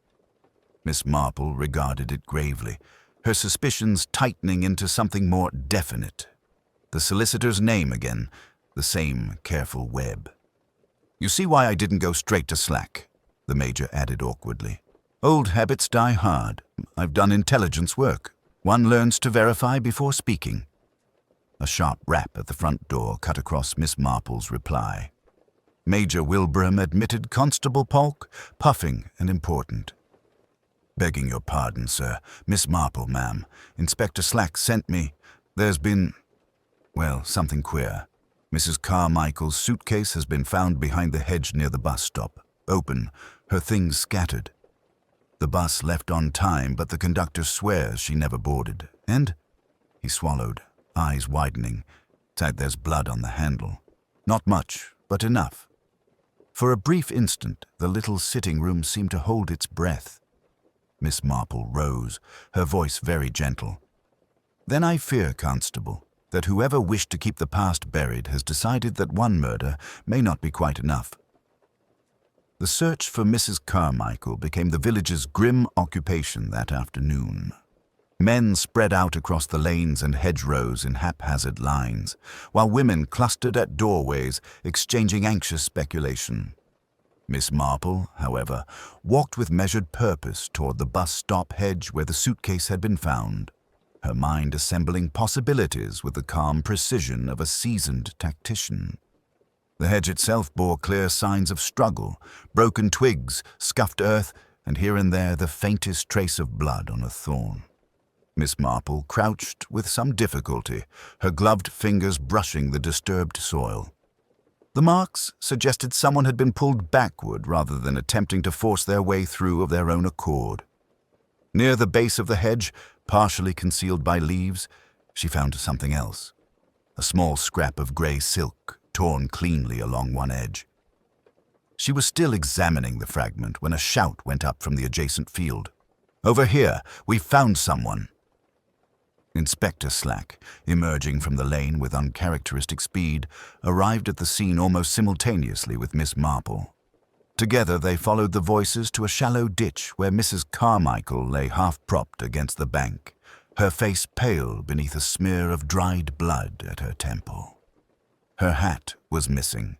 Miss Marple regarded it gravely, her suspicions tightening into something more definite. The solicitor's name again, the same careful web. "You see why I didn't go straight to Slack," the Major added awkwardly. "Old habits die hard. I've done intelligence work. One learns to verify before speaking." A sharp rap at the front door cut across Miss Marple's reply. Major Wilbraham admitted Constable Polk, puffing and important. "Begging your pardon, sir. Miss Marple, ma'am. Inspector Slack sent me. There's been, well, something queer. Mrs. Carmichael's suitcase has been found behind the hedge near the bus stop. Open, her things scattered. The bus left on time, but the conductor swears she never boarded. And," he swallowed, eyes widening, "there's blood on the handle. Not much, but enough." For a brief instant, the little sitting room seemed to hold its breath. Miss Marple rose, her voice very gentle. "Then I fear, Constable, that whoever wished to keep the past buried has decided that one murder may not be quite enough." The search for Mrs. Carmichael became the village's grim occupation that afternoon. Men spread out across the lanes and hedgerows in haphazard lines, while women clustered at doorways, exchanging anxious speculation. Miss Marple, however, walked with measured purpose toward the bus stop hedge where the suitcase had been found, her mind assembling possibilities with the calm precision of a seasoned tactician. The hedge itself bore clear signs of struggle, broken twigs, scuffed earth, and here and there the faintest trace of blood on a thorn. Miss Marple crouched with some difficulty, her gloved fingers brushing the disturbed soil. The marks suggested someone had been pulled backward rather than attempting to force their way through of their own accord. Near the base of the hedge, partially concealed by leaves, she found something else. A small scrap of grey silk, torn cleanly along one edge. She was still examining the fragment when a shout went up from the adjacent field. Over here, we've found someone." Inspector Slack, emerging from the lane with uncharacteristic speed, arrived at the scene almost simultaneously with Miss Marple. Together they followed the voices to a shallow ditch where Mrs. Carmichael lay half-propped against the bank, her face pale beneath a smear of dried blood at her temple. Her hat was missing,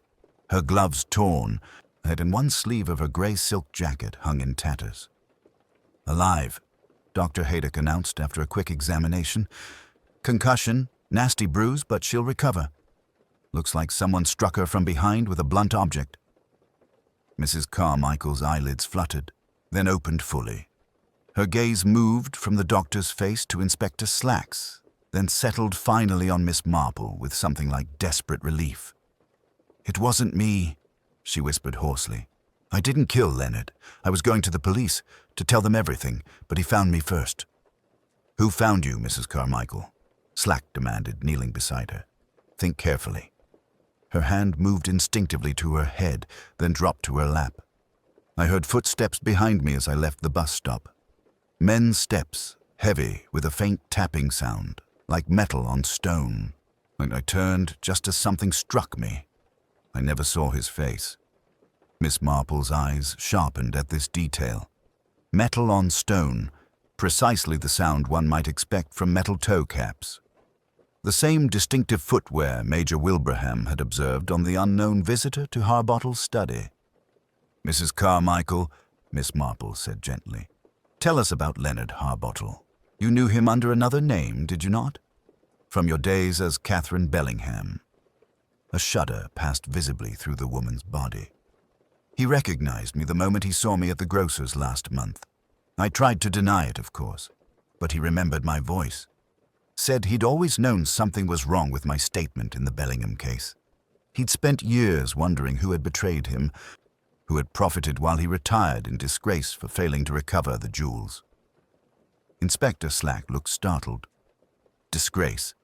her gloves torn, and one sleeve of her grey silk jacket hung in tatters. "Alive," Dr. Haydock announced after a quick examination. "Concussion, nasty bruise, but she'll recover. Looks like someone struck her from behind with a blunt object." Mrs. Carmichael's eyelids fluttered, then opened fully. Her gaze moved from the doctor's face to Inspector Slack's, then settled finally on Miss Marple with something like desperate relief. "It wasn't me," she whispered hoarsely. "I didn't kill Leonard. I was going to the police to tell them everything, but he found me first." "Who found you, Mrs. Carmichael?" Slack demanded, kneeling beside her. "Think carefully." Her hand moved instinctively to her head, then dropped to her lap. "I heard footsteps behind me as I left the bus stop. Men's steps, heavy, with a faint tapping sound, like metal on stone. And I turned just as something struck me. I never saw his face." Miss Marple's eyes sharpened at this detail. Metal on stone, precisely the sound one might expect from metal toe caps. The same distinctive footwear Major Wilbraham had observed on the unknown visitor to Harbottle's study. "Mrs. Carmichael," Miss Marple said gently, "tell us about Leonard Harbottle. You knew him under another name, did you not? From your days as Catherine Bellingham." A shudder passed visibly through the woman's body. "He recognized me the moment he saw me at the grocer's last month. I tried to deny it, of course, but he remembered my voice. Said he'd always known something was wrong with my statement in the Bellingham case. He'd spent years wondering who had betrayed him, who had profited while he retired in disgrace for failing to recover the jewels." Inspector Slack looked startled. "Disgrace?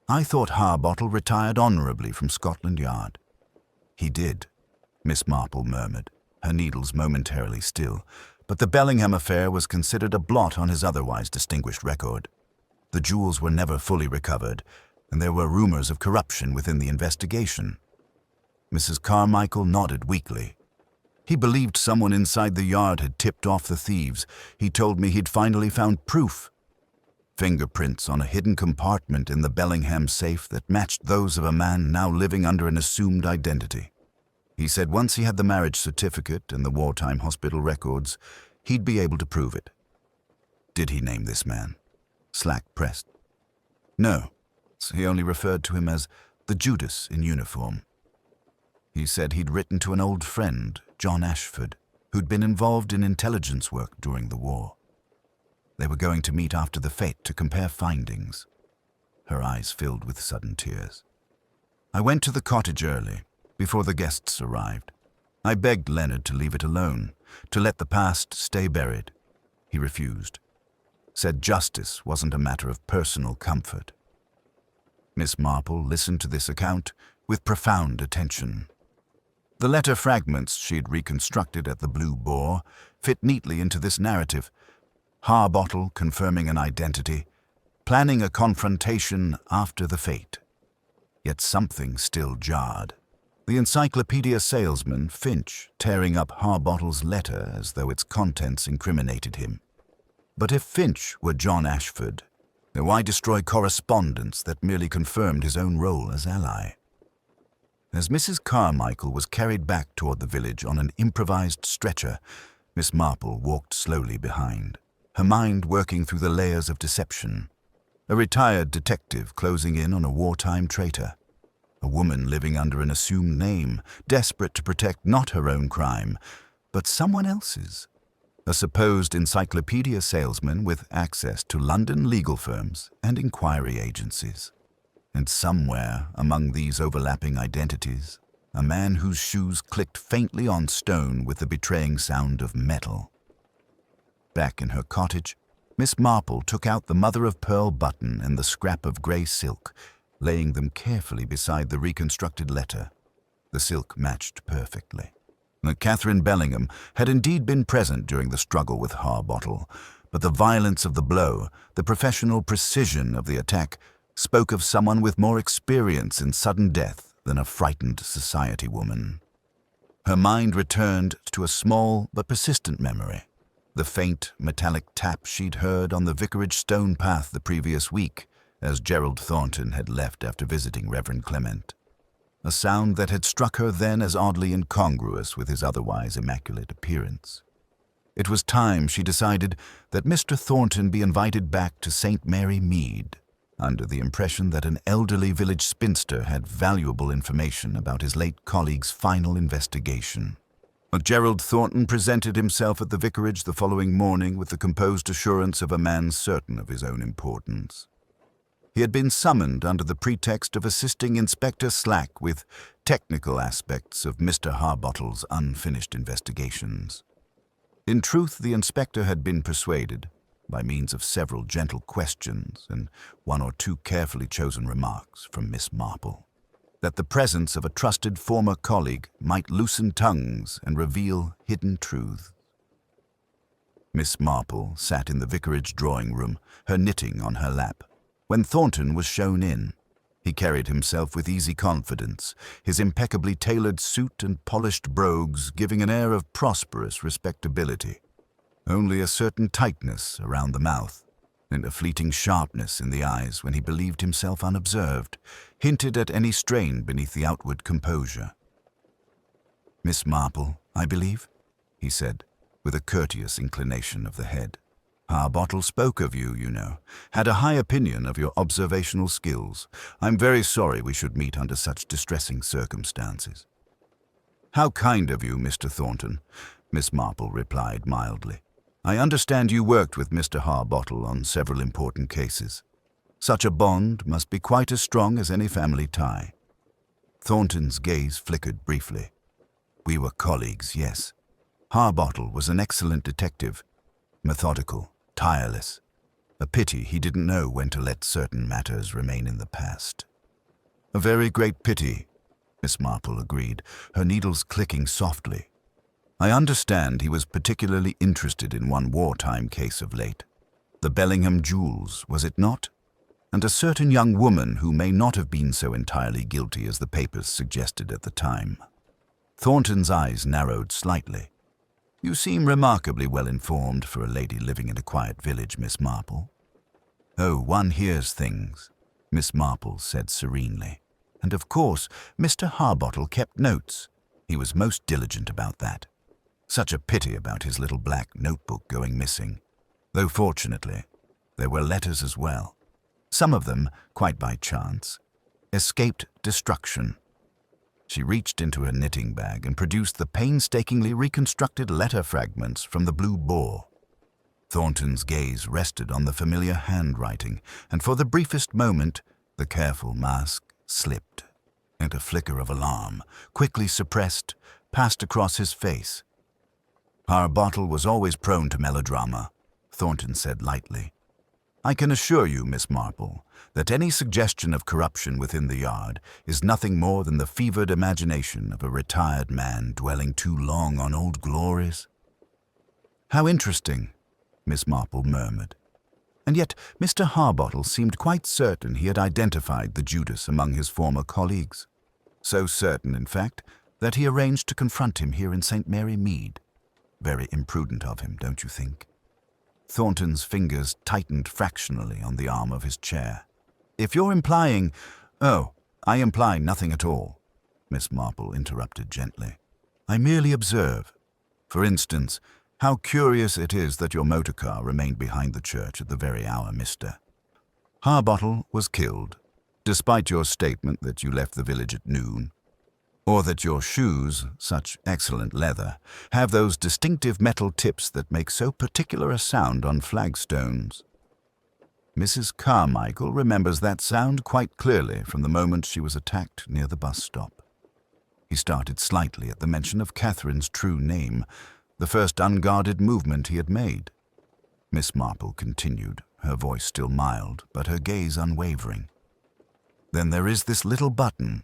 I thought Harbottle retired honorably from Scotland Yard." "He did," Miss Marple murmured, her needles momentarily still, but the Bellingham affair was considered a blot on his otherwise distinguished record. The jewels were never fully recovered, and there were rumors of corruption within the investigation. Mrs. Carmichael nodded weakly. "He believed someone inside the yard had tipped off the thieves. He told me he'd finally found proof. Fingerprints on a hidden compartment in the Bellingham safe that matched those of a man now living under an assumed identity. He said once he had the marriage certificate and the wartime hospital records, he'd be able to prove it." "Did he name this man?" Slack pressed. "No, he only referred to him as the Judas in uniform. He said he'd written to an old friend, John Ashford, who'd been involved in intelligence work during the war. They were going to meet after the fete to compare findings." Her eyes filled with sudden tears. "I went to the cottage early, before the guests arrived. I begged Leonard to leave it alone, to let the past stay buried. He refused. Said justice wasn't a matter of personal comfort." Miss Marple listened to this account with profound attention. The letter fragments she'd reconstructed at the Blue Boar fit neatly into this narrative. Harbottle confirming an identity, planning a confrontation after the fete. Yet something still jarred. The encyclopedia salesman, Finch, tearing up Harbottle's letter as though its contents incriminated him. But if Finch were John Ashford, then why destroy correspondence that merely confirmed his own role as ally? As Mrs. Carmichael was carried back toward the village on an improvised stretcher, Miss Marple walked slowly behind, her mind working through the layers of deception. A retired detective closing in on a wartime traitor. A woman living under an assumed name, desperate to protect not her own crime, but someone else's. A supposed encyclopedia salesman with access to London legal firms and inquiry agencies. And somewhere among these overlapping identities, a man whose shoes clicked faintly on stone with the betraying sound of metal. Back in her cottage, Miss Marple took out the mother-of-pearl button and the scrap of grey silk, laying them carefully beside the reconstructed letter. The silk matched perfectly. Catherine Bellingham had indeed been present during the struggle with Harbottle, but the violence of the blow, the professional precision of the attack, spoke of someone with more experience in sudden death than a frightened society woman. Her mind returned to a small but persistent memory, the faint metallic tap she'd heard on the vicarage stone path the previous week as Gerald Thornton had left after visiting Reverend Clement. A sound that had struck her then as oddly incongruous with his otherwise immaculate appearance. It was time, she decided, that Mr. Thornton be invited back to St. Mary Mead, under the impression that an elderly village spinster had valuable information about his late colleague's final investigation. But Gerald Thornton presented himself at the vicarage the following morning with the composed assurance of a man certain of his own importance. He had been summoned under the pretext of assisting Inspector Slack with technical aspects of Mr. Harbottle's unfinished investigations. In truth, the inspector had been persuaded, by means of several gentle questions and one or two carefully chosen remarks from Miss Marple, that the presence of a trusted former colleague might loosen tongues and reveal hidden truths. Miss Marple sat in the vicarage drawing room, her knitting on her lap, when Thornton was shown in. He carried himself with easy confidence, his impeccably tailored suit and polished brogues giving an air of prosperous respectability. Only a certain tightness around the mouth and a fleeting sharpness in the eyes when he believed himself unobserved hinted at any strain beneath the outward composure. "Miss Marple, I believe," he said, with a courteous inclination of the head. "Harbottle spoke of you, you know, had a high opinion of your observational skills. I'm very sorry we should meet under such distressing circumstances." "How kind of you, Mr. Thornton," Miss Marple replied mildly. "I understand you worked with Mr. Harbottle on several important cases. Such a bond must be quite as strong as any family tie." Thornton's gaze flickered briefly. "We were colleagues, yes. Harbottle was an excellent detective, methodical, tireless. A pity he didn't know when to let certain matters remain in the past." "A very great pity," Miss Marple agreed, her needles clicking softly. "I understand he was particularly interested in one wartime case of late. The Bellingham jewels, was it not? And a certain young woman who may not have been so entirely guilty as the papers suggested at the time." Thornton's eyes narrowed slightly. "You seem remarkably well informed for a lady living in a quiet village, Miss Marple." "Oh, one hears things," Miss Marple said serenely. "And of course, Mr. Harbottle kept notes. He was most diligent about that. Such a pity about his little black notebook going missing. Though fortunately, there were letters as well. Some of them, quite by chance, escaped destruction." She reached into her knitting bag and produced the painstakingly reconstructed letter fragments from the blue boar. Thornton's gaze rested on the familiar handwriting, and for the briefest moment, the careful mask slipped, and a flicker of alarm, quickly suppressed, passed across his face. "Harbottle was always prone to melodrama," Thornton said lightly. "I can assure you, Miss Marple, that any suggestion of corruption within the yard is nothing more than the fevered imagination of a retired man dwelling too long on old glories." "How interesting," Miss Marple murmured. And yet Mr. Harbottle seemed quite certain he had identified the Judas among his former colleagues. So certain, in fact, that he arranged to confront him here in St. Mary Mead. Very imprudent of him, don't you think? Thornton's fingers tightened fractionally on the arm of his chair. "If you're implying—" "Oh, I imply nothing at all," Miss Marple interrupted gently. "I merely observe. For instance, how curious it is that your motor car remained behind the church at the very hour, Mr. Harbottle was killed, despite your statement that you left the village at noon, or that your shoes, such excellent leather, have those distinctive metal tips that make so particular a sound on flagstones. Mrs. Carmichael remembers that sound quite clearly from the moment she was attacked near the bus stop." He started slightly at the mention of Catherine's true name, the first unguarded movement he had made. Miss Marple continued, her voice still mild, but her gaze unwavering. "Then there is this little button."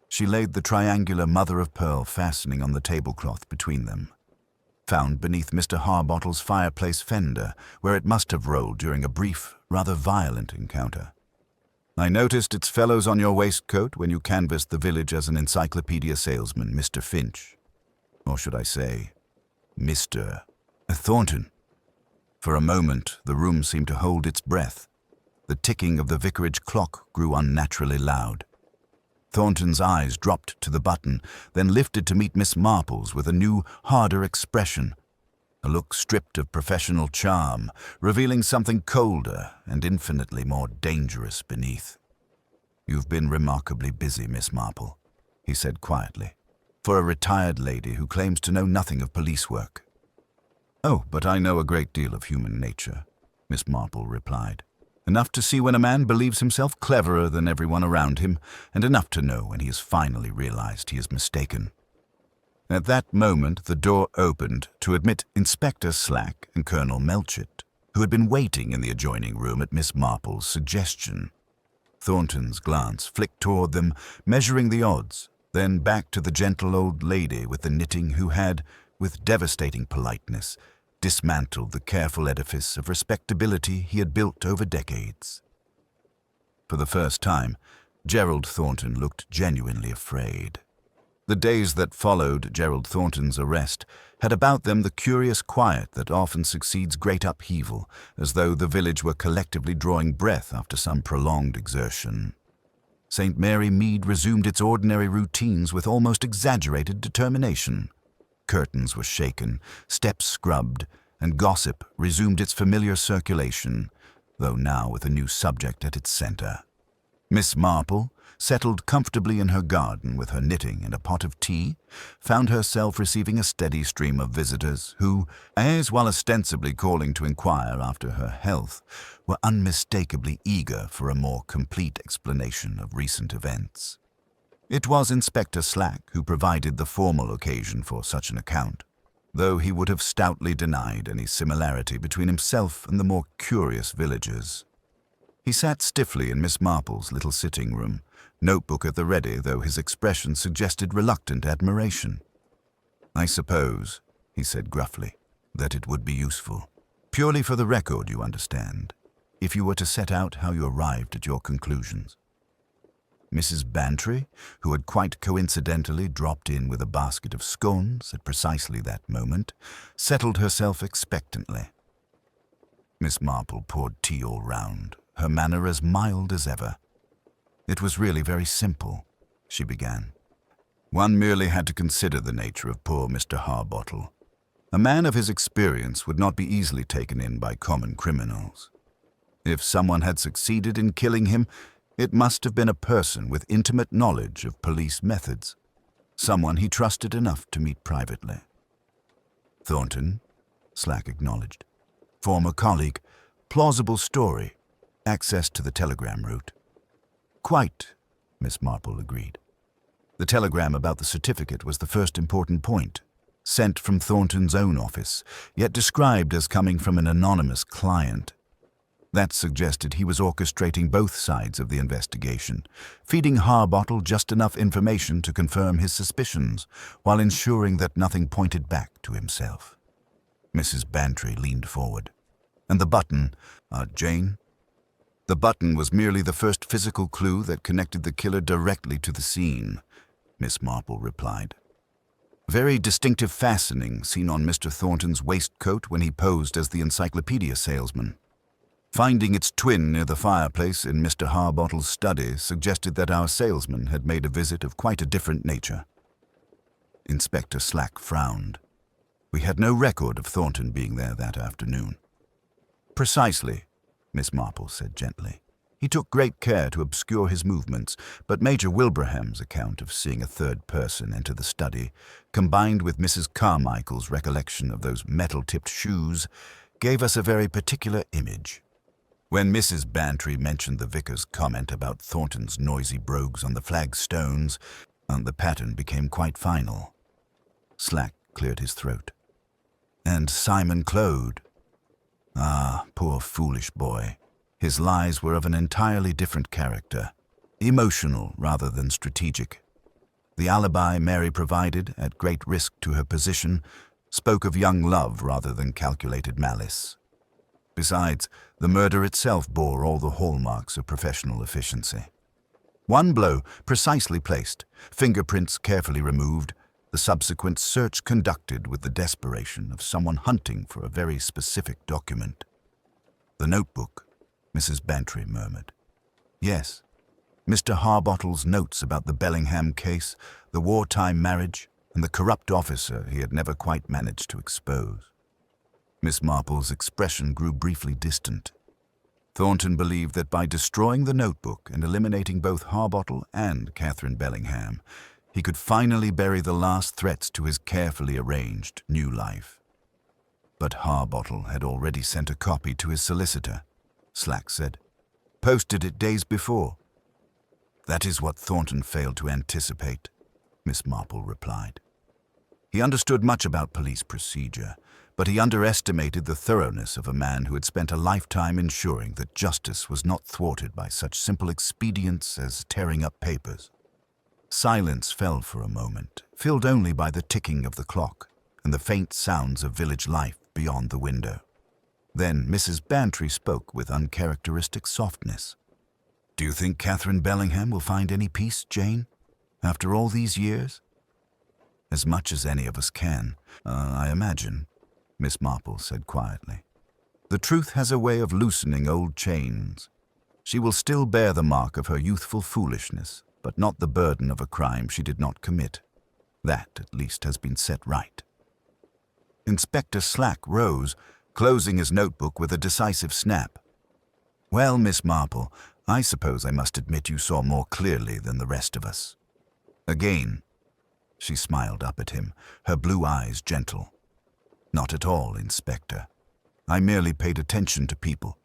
She laid the triangular mother-of-pearl fastening on the tablecloth between them. found beneath Mr. Harbottle's fireplace fender, where it must have rolled during a brief, rather violent encounter. I noticed its fellows on your waistcoat when you canvassed the village as an encyclopedia salesman, Mr. Finch. Or should I say, Mr. Thornton. For a moment, the room seemed to hold its breath. The ticking of the vicarage clock grew unnaturally loud. Thornton's eyes dropped to the button, then lifted to meet Miss Marple's with a new, harder expression, a look stripped of professional charm, revealing something colder and infinitely more dangerous beneath. "You've been remarkably busy, Miss Marple," he said quietly, "for a retired lady who claims to know nothing of police work." "Oh, but I know a great deal of human nature," Miss Marple replied. "Enough to see when a man believes himself cleverer than everyone around him, and enough to know when he has finally realized he is mistaken." At that moment, the door opened to admit Inspector Slack and Colonel Melchett, who had been waiting in the adjoining room at Miss Marple's suggestion. Thornton's glance flicked toward them, measuring the odds, then back to the gentle old lady with the knitting who had, with devastating politeness, dismantled the careful edifice of respectability he had built over decades. For the first time, Gerald Thornton looked genuinely afraid. The days that followed Gerald Thornton's arrest had about them the curious quiet that often succeeds great upheaval, as though the village were collectively drawing breath after some prolonged exertion. St. Mary Mead resumed its ordinary routines with almost exaggerated determination. Curtains were shaken, steps scrubbed, and gossip resumed its familiar circulation, though now with a new subject at its center. Miss Marple, settled comfortably in her garden with her knitting and a pot of tea, found herself receiving a steady stream of visitors who, as while ostensibly calling to inquire after her health, were unmistakably eager for a more complete explanation of recent events. It was Inspector Slack who provided the formal occasion for such an account, though he would have stoutly denied any similarity between himself and the more curious villagers. He sat stiffly in Miss Marple's little sitting room, notebook at the ready, though his expression suggested reluctant admiration. "I suppose," he said gruffly, "that it would be useful. Purely for the record, you understand, if you were to set out how you arrived at your conclusions." Mrs. Bantry, who had quite coincidentally dropped in with a basket of scones at precisely that moment, settled herself expectantly. Miss Marple poured tea all round, her manner as mild as ever. "It was really very simple," she began. "One merely had to consider the nature of poor Mr. Harbottle. A man of his experience would not be easily taken in by common criminals. If someone had succeeded in killing him, it must have been a person with intimate knowledge of police methods, someone he trusted enough to meet privately." "Thornton," Slack acknowledged. "Former colleague, plausible story, access to the telegram route." "Quite," Miss Marple agreed. The telegram about the certificate was the first important point, sent from Thornton's own office, yet described as coming from an anonymous client. That suggested he was orchestrating both sides of the investigation, feeding Harbottle just enough information to confirm his suspicions, while ensuring that nothing pointed back to himself. Mrs. Bantry leaned forward. "And the button, Jane?" "The button was merely the first physical clue that connected the killer directly to the scene," Miss Marple replied. "Very distinctive fastening seen on Mr. Thornton's waistcoat when he posed as the encyclopedia salesman. Finding its twin near the fireplace in Mr. Harbottle's study suggested that our salesman had made a visit of quite a different nature." Inspector Slack frowned. "We had no record of Thornton being there that afternoon." "Precisely," Miss Marple said gently. "He took great care to obscure his movements, but Major Wilbraham's account of seeing a third person enter the study, combined with Mrs. Carmichael's recollection of those metal-tipped shoes, gave us a very particular image. When Mrs. Bantry mentioned the vicar's comment about Thornton's noisy brogues on the flagstones, the pattern became quite final." Slack cleared his throat. "And Simon Claude? Ah, poor foolish boy. His lies were of an entirely different character, emotional rather than strategic. The alibi Mary provided, at great risk to her position, spoke of young love rather than calculated malice. Besides, the murder itself bore all the hallmarks of professional efficiency. One blow precisely placed, fingerprints carefully removed, the subsequent search conducted with the desperation of someone hunting for a very specific document. "The notebook," Mrs. Bantry murmured. Yes, Mr. Harbottle's notes about the Bellingham case, the wartime marriage, and the corrupt officer he had never quite managed to expose. Miss Marple's expression grew briefly distant. Thornton believed that by destroying the notebook and eliminating both Harbottle and Catherine Bellingham, he could finally bury the last threats to his carefully arranged new life. But Harbottle had already sent a copy to his solicitor, Slack said. Posted it days before. That is what Thornton failed to anticipate, Miss Marple replied. He understood much about police procedure, but he underestimated the thoroughness of a man who had spent a lifetime ensuring that justice was not thwarted by such simple expedients as tearing up papers. Silence fell for a moment, filled only by the ticking of the clock and the faint sounds of village life beyond the window. Then Mrs. Bantry spoke with uncharacteristic softness. "Do you think Catherine Bellingham will find any peace, Jane, after all these years?" "As much as any of us can, I imagine," Miss Marple said quietly. "The truth has a way of loosening old chains. She will still bear the mark of her youthful foolishness, but not the burden of a crime she did not commit. That, at least, has been set right." Inspector Slack rose, closing his notebook with a decisive snap. "Well, Miss Marple, I suppose I must admit you saw more clearly than the rest of us." Again, she smiled up at him, her blue eyes gentle. "Not at all, Inspector. I merely paid attention to people.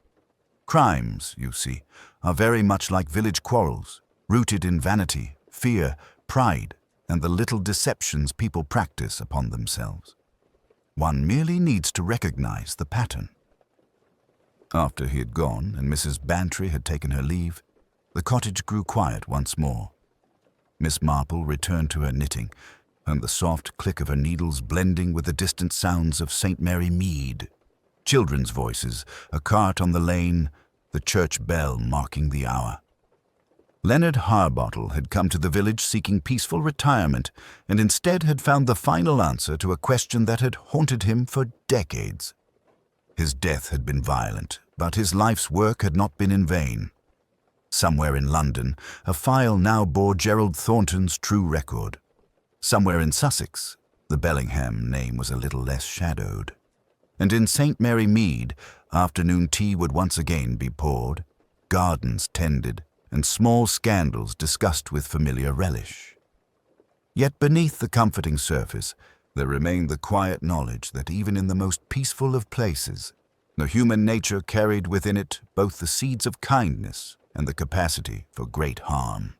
Crimes, you see, are very much like village quarrels, rooted in vanity, fear, pride, and the little deceptions people practice upon themselves. One merely needs to recognize the pattern." After he had gone and Mrs. Bantry had taken her leave, the cottage grew quiet once more. Miss Marple returned to her knitting, and the soft click of her needles blending with the distant sounds of St. Mary Mead, children's voices, a cart on the lane, the church bell marking the hour. Leonard Harbottle had come to the village seeking peaceful retirement, and instead had found the final answer to a question that had haunted him for decades. His death had been violent, but his life's work had not been in vain. Somewhere in London, a file now bore Gerald Thornton's true record. Somewhere in Sussex, the Bellingham name was a little less shadowed. And in St. Mary Mead, afternoon tea would once again be poured, gardens tended, and small scandals discussed with familiar relish. Yet beneath the comforting surface, there remained the quiet knowledge that even in the most peaceful of places, the human nature carried within it both the seeds of kindness and the capacity for great harm.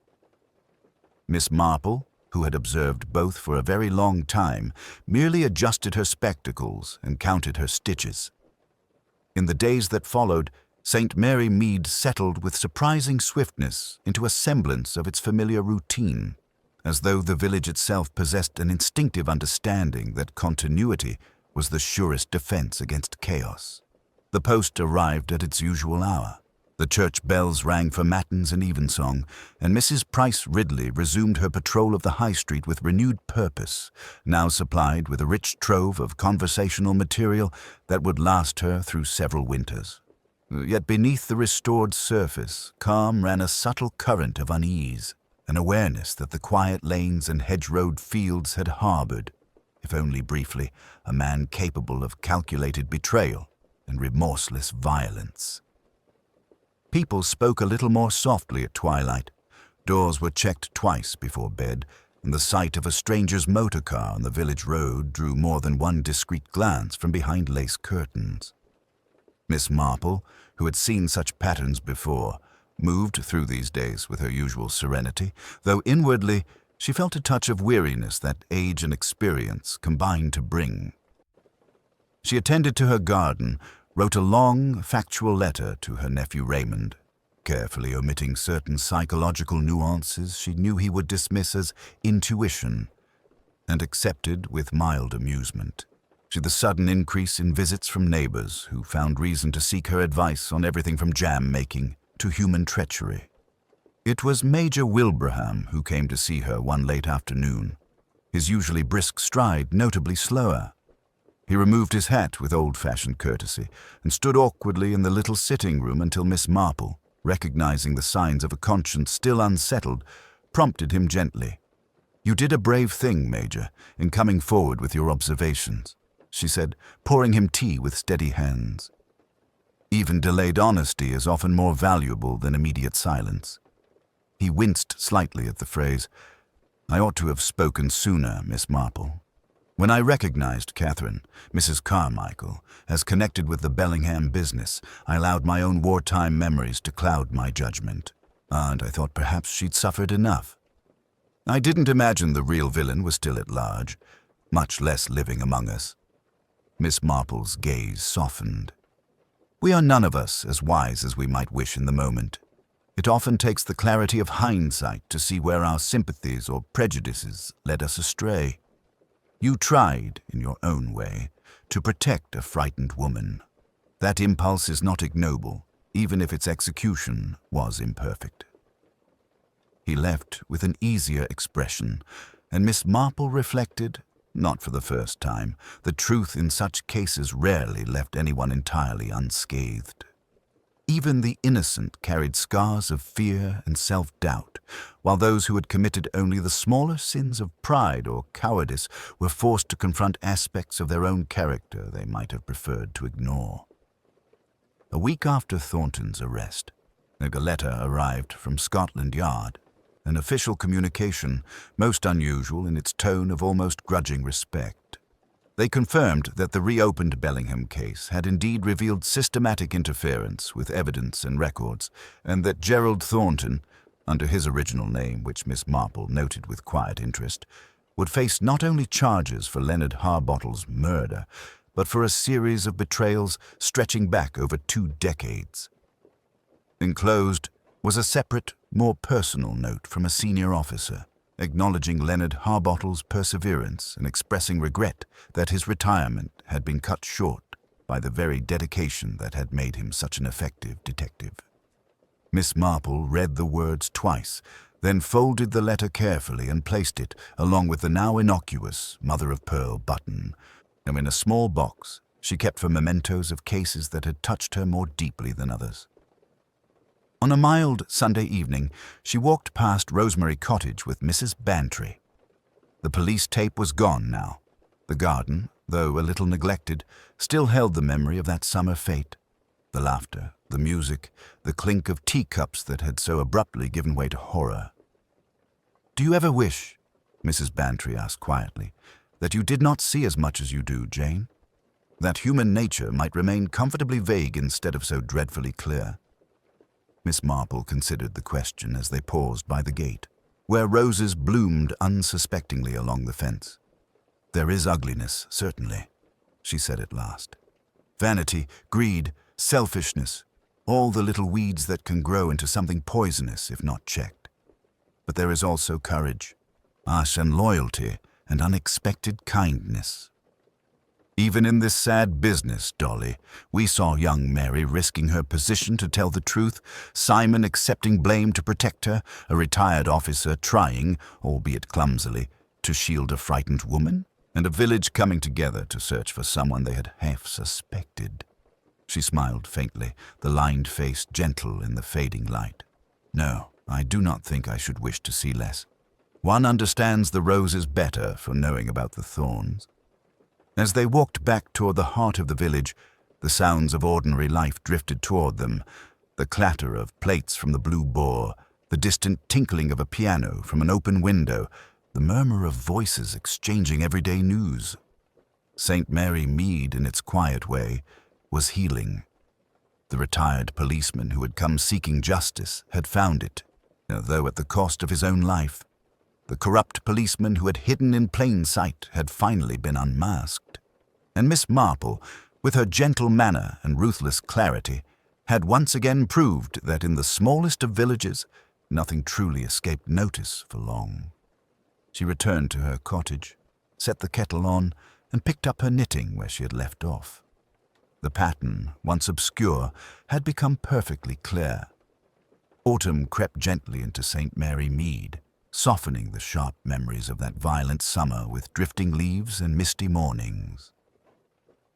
Miss Marple, who had observed both for a very long time, merely adjusted her spectacles and counted her stitches. In the days that followed, St. Mary Mead settled with surprising swiftness into a semblance of its familiar routine, as though the village itself possessed an instinctive understanding that continuity was the surest defense against chaos. The post arrived at its usual hour. The church bells rang for matins and evensong, and Mrs. Price Ridley resumed her patrol of the High Street with renewed purpose, now supplied with a rich trove of conversational material that would last her through several winters. Yet beneath the restored surface, calm ran a subtle current of unease, an awareness that the quiet lanes and hedge-rowed fields had harbored, if only briefly, a man capable of calculated betrayal and remorseless violence. People spoke a little more softly at twilight. Doors were checked twice before bed, and the sight of a stranger's motor car on the village road drew more than one discreet glance from behind lace curtains. Miss Marple, who had seen such patterns before, moved through these days with her usual serenity, though inwardly she felt a touch of weariness that age and experience combined to bring. She attended to her garden, wrote a long, factual letter to her nephew Raymond, carefully omitting certain psychological nuances she knew he would dismiss as intuition, and accepted with mild amusement. to the sudden increase in visits from neighbors who found reason to seek her advice on everything from jam-making to human treachery. It was Major Wilbraham who came to see her one late afternoon, his usually brisk stride notably slower. He removed his hat with old-fashioned courtesy and stood awkwardly in the little sitting room until Miss Marple, recognizing the signs of a conscience still unsettled, prompted him gently. "You did a brave thing, Major, in coming forward with your observations," she said, pouring him tea with steady hands. Even delayed honesty is often more valuable than immediate silence. He winced slightly at the phrase. "I ought to have spoken sooner, Miss Marple. When I recognized Catherine, Mrs. Carmichael, as connected with the Bellingham business, I allowed my own wartime memories to cloud my judgment, and I thought perhaps she'd suffered enough. I didn't imagine the real villain was still at large, much less living among us." Miss Marple's gaze softened. "We are none of us as wise as we might wish in the moment. It often takes the clarity of hindsight to see where our sympathies or prejudices led us astray. You tried, in your own way, to protect a frightened woman. That impulse is not ignoble, even if its execution was imperfect." He left with an easier expression, and Miss Marple reflected, not for the first time, that truth in such cases rarely left anyone entirely unscathed. Even the innocent carried scars of fear and self-doubt, while those who had committed only the smaller sins of pride or cowardice were forced to confront aspects of their own character they might have preferred to ignore. A week after Thornton's arrest, a letter arrived from Scotland Yard, an official communication most unusual in its tone of almost grudging respect. They confirmed that the reopened Bellingham case had indeed revealed systematic interference with evidence and records, and that Gerald Thornton, under his original name, which Miss Marple noted with quiet interest, would face not only charges for Leonard Harbottle's murder, but for a series of betrayals stretching back over 2 decades. Enclosed was a separate, more personal note from a senior officer, acknowledging Leonard Harbottle's perseverance and expressing regret that his retirement had been cut short by the very dedication that had made him such an effective detective. Miss Marple read the words twice, then folded the letter carefully and placed it, along with the now innocuous mother-of-pearl button, and in a small box she kept for mementos of cases that had touched her more deeply than others. On a mild Sunday evening, she walked past Rosemary Cottage with Mrs. Bantry. The police tape was gone now. The garden, though a little neglected, still held the memory of that summer fete. The laughter, the music, the clink of teacups that had so abruptly given way to horror. "Do you ever wish," Mrs. Bantry asked quietly, "that you did not see as much as you do, Jane? That human nature might remain comfortably vague instead of so dreadfully clear?" Miss Marple considered the question as they paused by the gate, where roses bloomed unsuspectingly along the fence. "There is ugliness, certainly," she said at last. "Vanity, greed, selfishness, all the little weeds that can grow into something poisonous if not checked. But there is also courage, and loyalty, and unexpected kindness. Even in this sad business, Dolly, we saw young Mary risking her position to tell the truth, Simon accepting blame to protect her, a retired officer trying, albeit clumsily, to shield a frightened woman, and a village coming together to search for someone they had half suspected." She smiled faintly, the lined face gentle in the fading light. "No, I do not think I should wish to see less. One understands the roses better for knowing about the thorns." As they walked back toward the heart of the village, the sounds of ordinary life drifted toward them, the clatter of plates from the Blue Boar, the distant tinkling of a piano from an open window, the murmur of voices exchanging everyday news. St. Mary Mead, in its quiet way, was healing. The retired policeman who had come seeking justice had found it, though at the cost of his own life. The corrupt policeman who had hidden in plain sight had finally been unmasked. And Miss Marple, with her gentle manner and ruthless clarity, had once again proved that in the smallest of villages, nothing truly escaped notice for long. She returned to her cottage, set the kettle on, and picked up her knitting where she had left off. The pattern, once obscure, had become perfectly clear. Autumn crept gently into St. Mary Mead, softening the sharp memories of that violent summer with drifting leaves and misty mornings.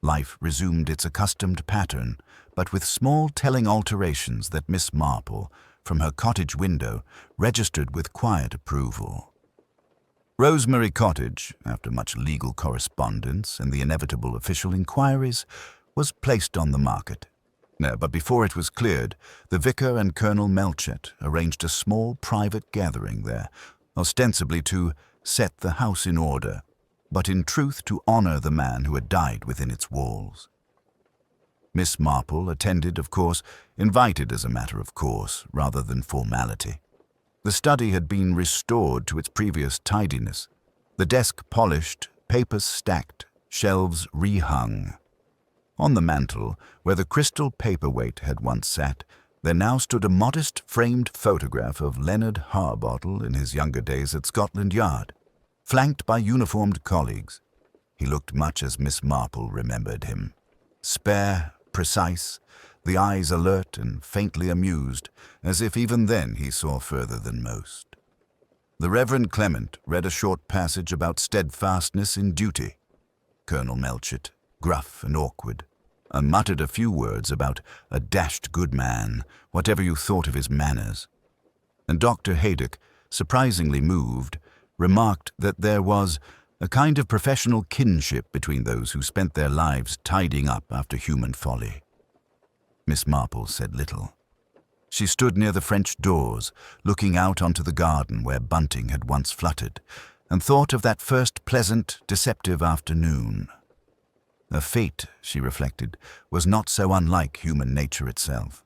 Life resumed its accustomed pattern, but with small telling alterations that Miss Marple, from her cottage window, registered with quiet approval. Rosemary Cottage, after much legal correspondence and the inevitable official inquiries, was placed on the market. But before it was cleared, the vicar and Colonel Melchett arranged a small private gathering there, ostensibly to set the house in order, but in truth to honor the man who had died within its walls. Miss Marple attended, of course, invited as a matter of course, rather than formality. The study had been restored to its previous tidiness, the desk polished, papers stacked, shelves rehung. On the mantel, where the crystal paperweight had once sat, there now stood a modest framed photograph of Leonard Harbottle in his younger days at Scotland Yard, flanked by uniformed colleagues. He looked much as Miss Marple remembered him. Spare, precise, the eyes alert and faintly amused, as if even then he saw further than most. The Reverend Clement read a short passage about steadfastness in duty. Colonel Melchett, gruff and awkward, muttered a few words about a dashed good man, whatever you thought of his manners. And Dr. Haydock, surprisingly moved, remarked that there was a kind of professional kinship between those who spent their lives tidying up after human folly. Miss Marple said little. She stood near the French doors, looking out onto the garden where bunting had once fluttered, and thought of that first pleasant, deceptive afternoon. A fate, she reflected, was not so unlike human nature itself.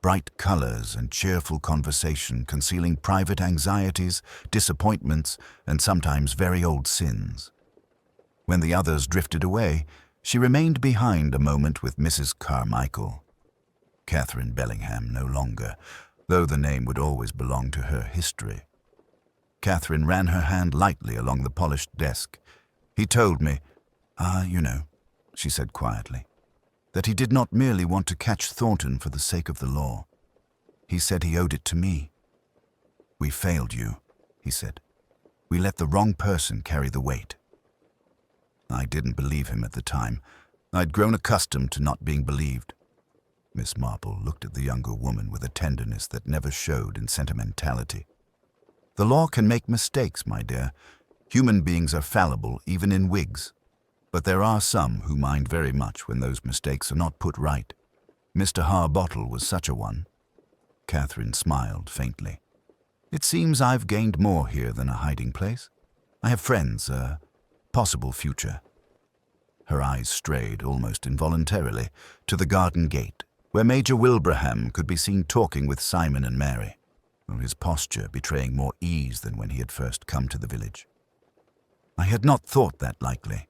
Bright colors and cheerful conversation concealing private anxieties, disappointments, and sometimes very old sins. When the others drifted away, she remained behind a moment with Mrs. Carmichael. Catherine Bellingham no longer, though the name would always belong to her history. Catherine ran her hand lightly along the polished desk. He told me, you know, she said quietly, that he did not merely want to catch Thornton for the sake of the law. He said he owed it to me. We failed you, he said. We let the wrong person carry the weight. I didn't believe him at the time. I'd grown accustomed to not being believed. Miss Marple looked at the younger woman with a tenderness that never showed in sentimentality. The law can make mistakes, my dear. Human beings are fallible, even in wigs. But there are some who mind very much when those mistakes are not put right. Mr. Harbottle was such a one. Catherine smiled faintly. It seems I've gained more here than a hiding place. I have friends, a possible future. Her eyes strayed, almost involuntarily, to the garden gate, where Major Wilbraham could be seen talking with Simon and Mary, his posture betraying more ease than when he had first come to the village. I had not thought that likely.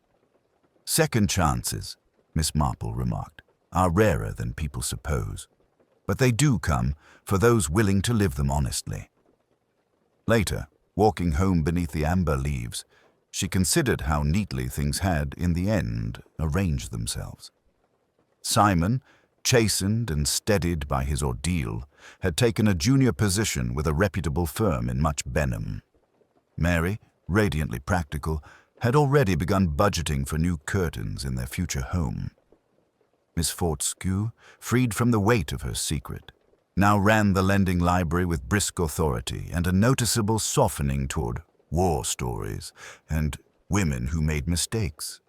Second chances, Miss Marple remarked, are rarer than people suppose, but they do come for those willing to live them honestly. Later, walking home beneath the amber leaves, she considered how neatly things had, in the end, arranged themselves. Simon, chastened and steadied by his ordeal, had taken a junior position with a reputable firm in Much Benham. Mary, radiantly practical, had already begun budgeting for new curtains in their future home. Miss Fortescue, freed from the weight of her secret, now ran the lending library with brisk authority and a noticeable softening toward war stories and women who made mistakes.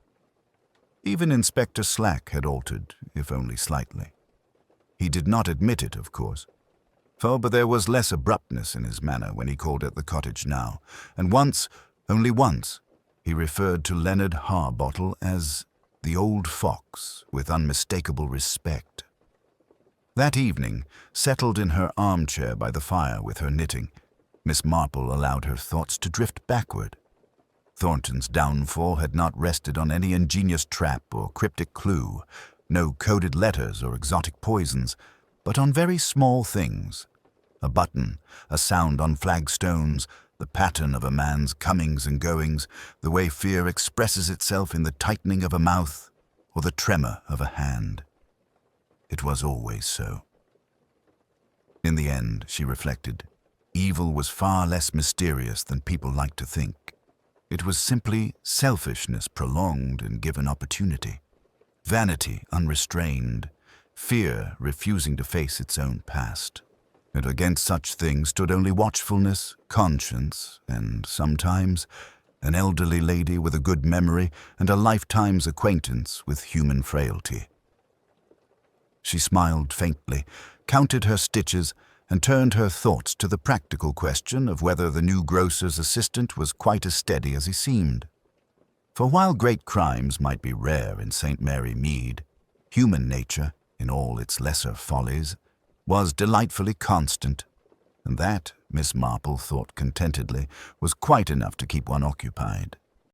Even Inspector Slack had altered, if only slightly. He did not admit it, of course, but there was less abruptness in his manner when he called at the cottage now, and once, only once, he referred to Leonard Harbottle as the old fox with unmistakable respect. That evening, settled in her armchair by the fire with her knitting, Miss Marple allowed her thoughts to drift backward. Thornton's downfall had not rested on any ingenious trap or cryptic clue, no coded letters or exotic poisons, but on very small things. A button, a sound on flagstones, the pattern of a man's comings and goings, the way fear expresses itself in the tightening of a mouth or the tremor of a hand. It was always so. In the end, she reflected, evil was far less mysterious than people like to think. It was simply selfishness prolonged and given opportunity, vanity unrestrained, fear refusing to face its own past. And against such things stood only watchfulness, conscience, and, sometimes, an elderly lady with a good memory and a lifetime's acquaintance with human frailty. She smiled faintly, counted her stitches, and turned her thoughts to the practical question of whether the new grocer's assistant was quite as steady as he seemed. For while great crimes might be rare in St. Mary Mead, human nature, in all its lesser follies, was delightfully constant, and that, Miss Marple thought contentedly, was quite enough to keep one occupied.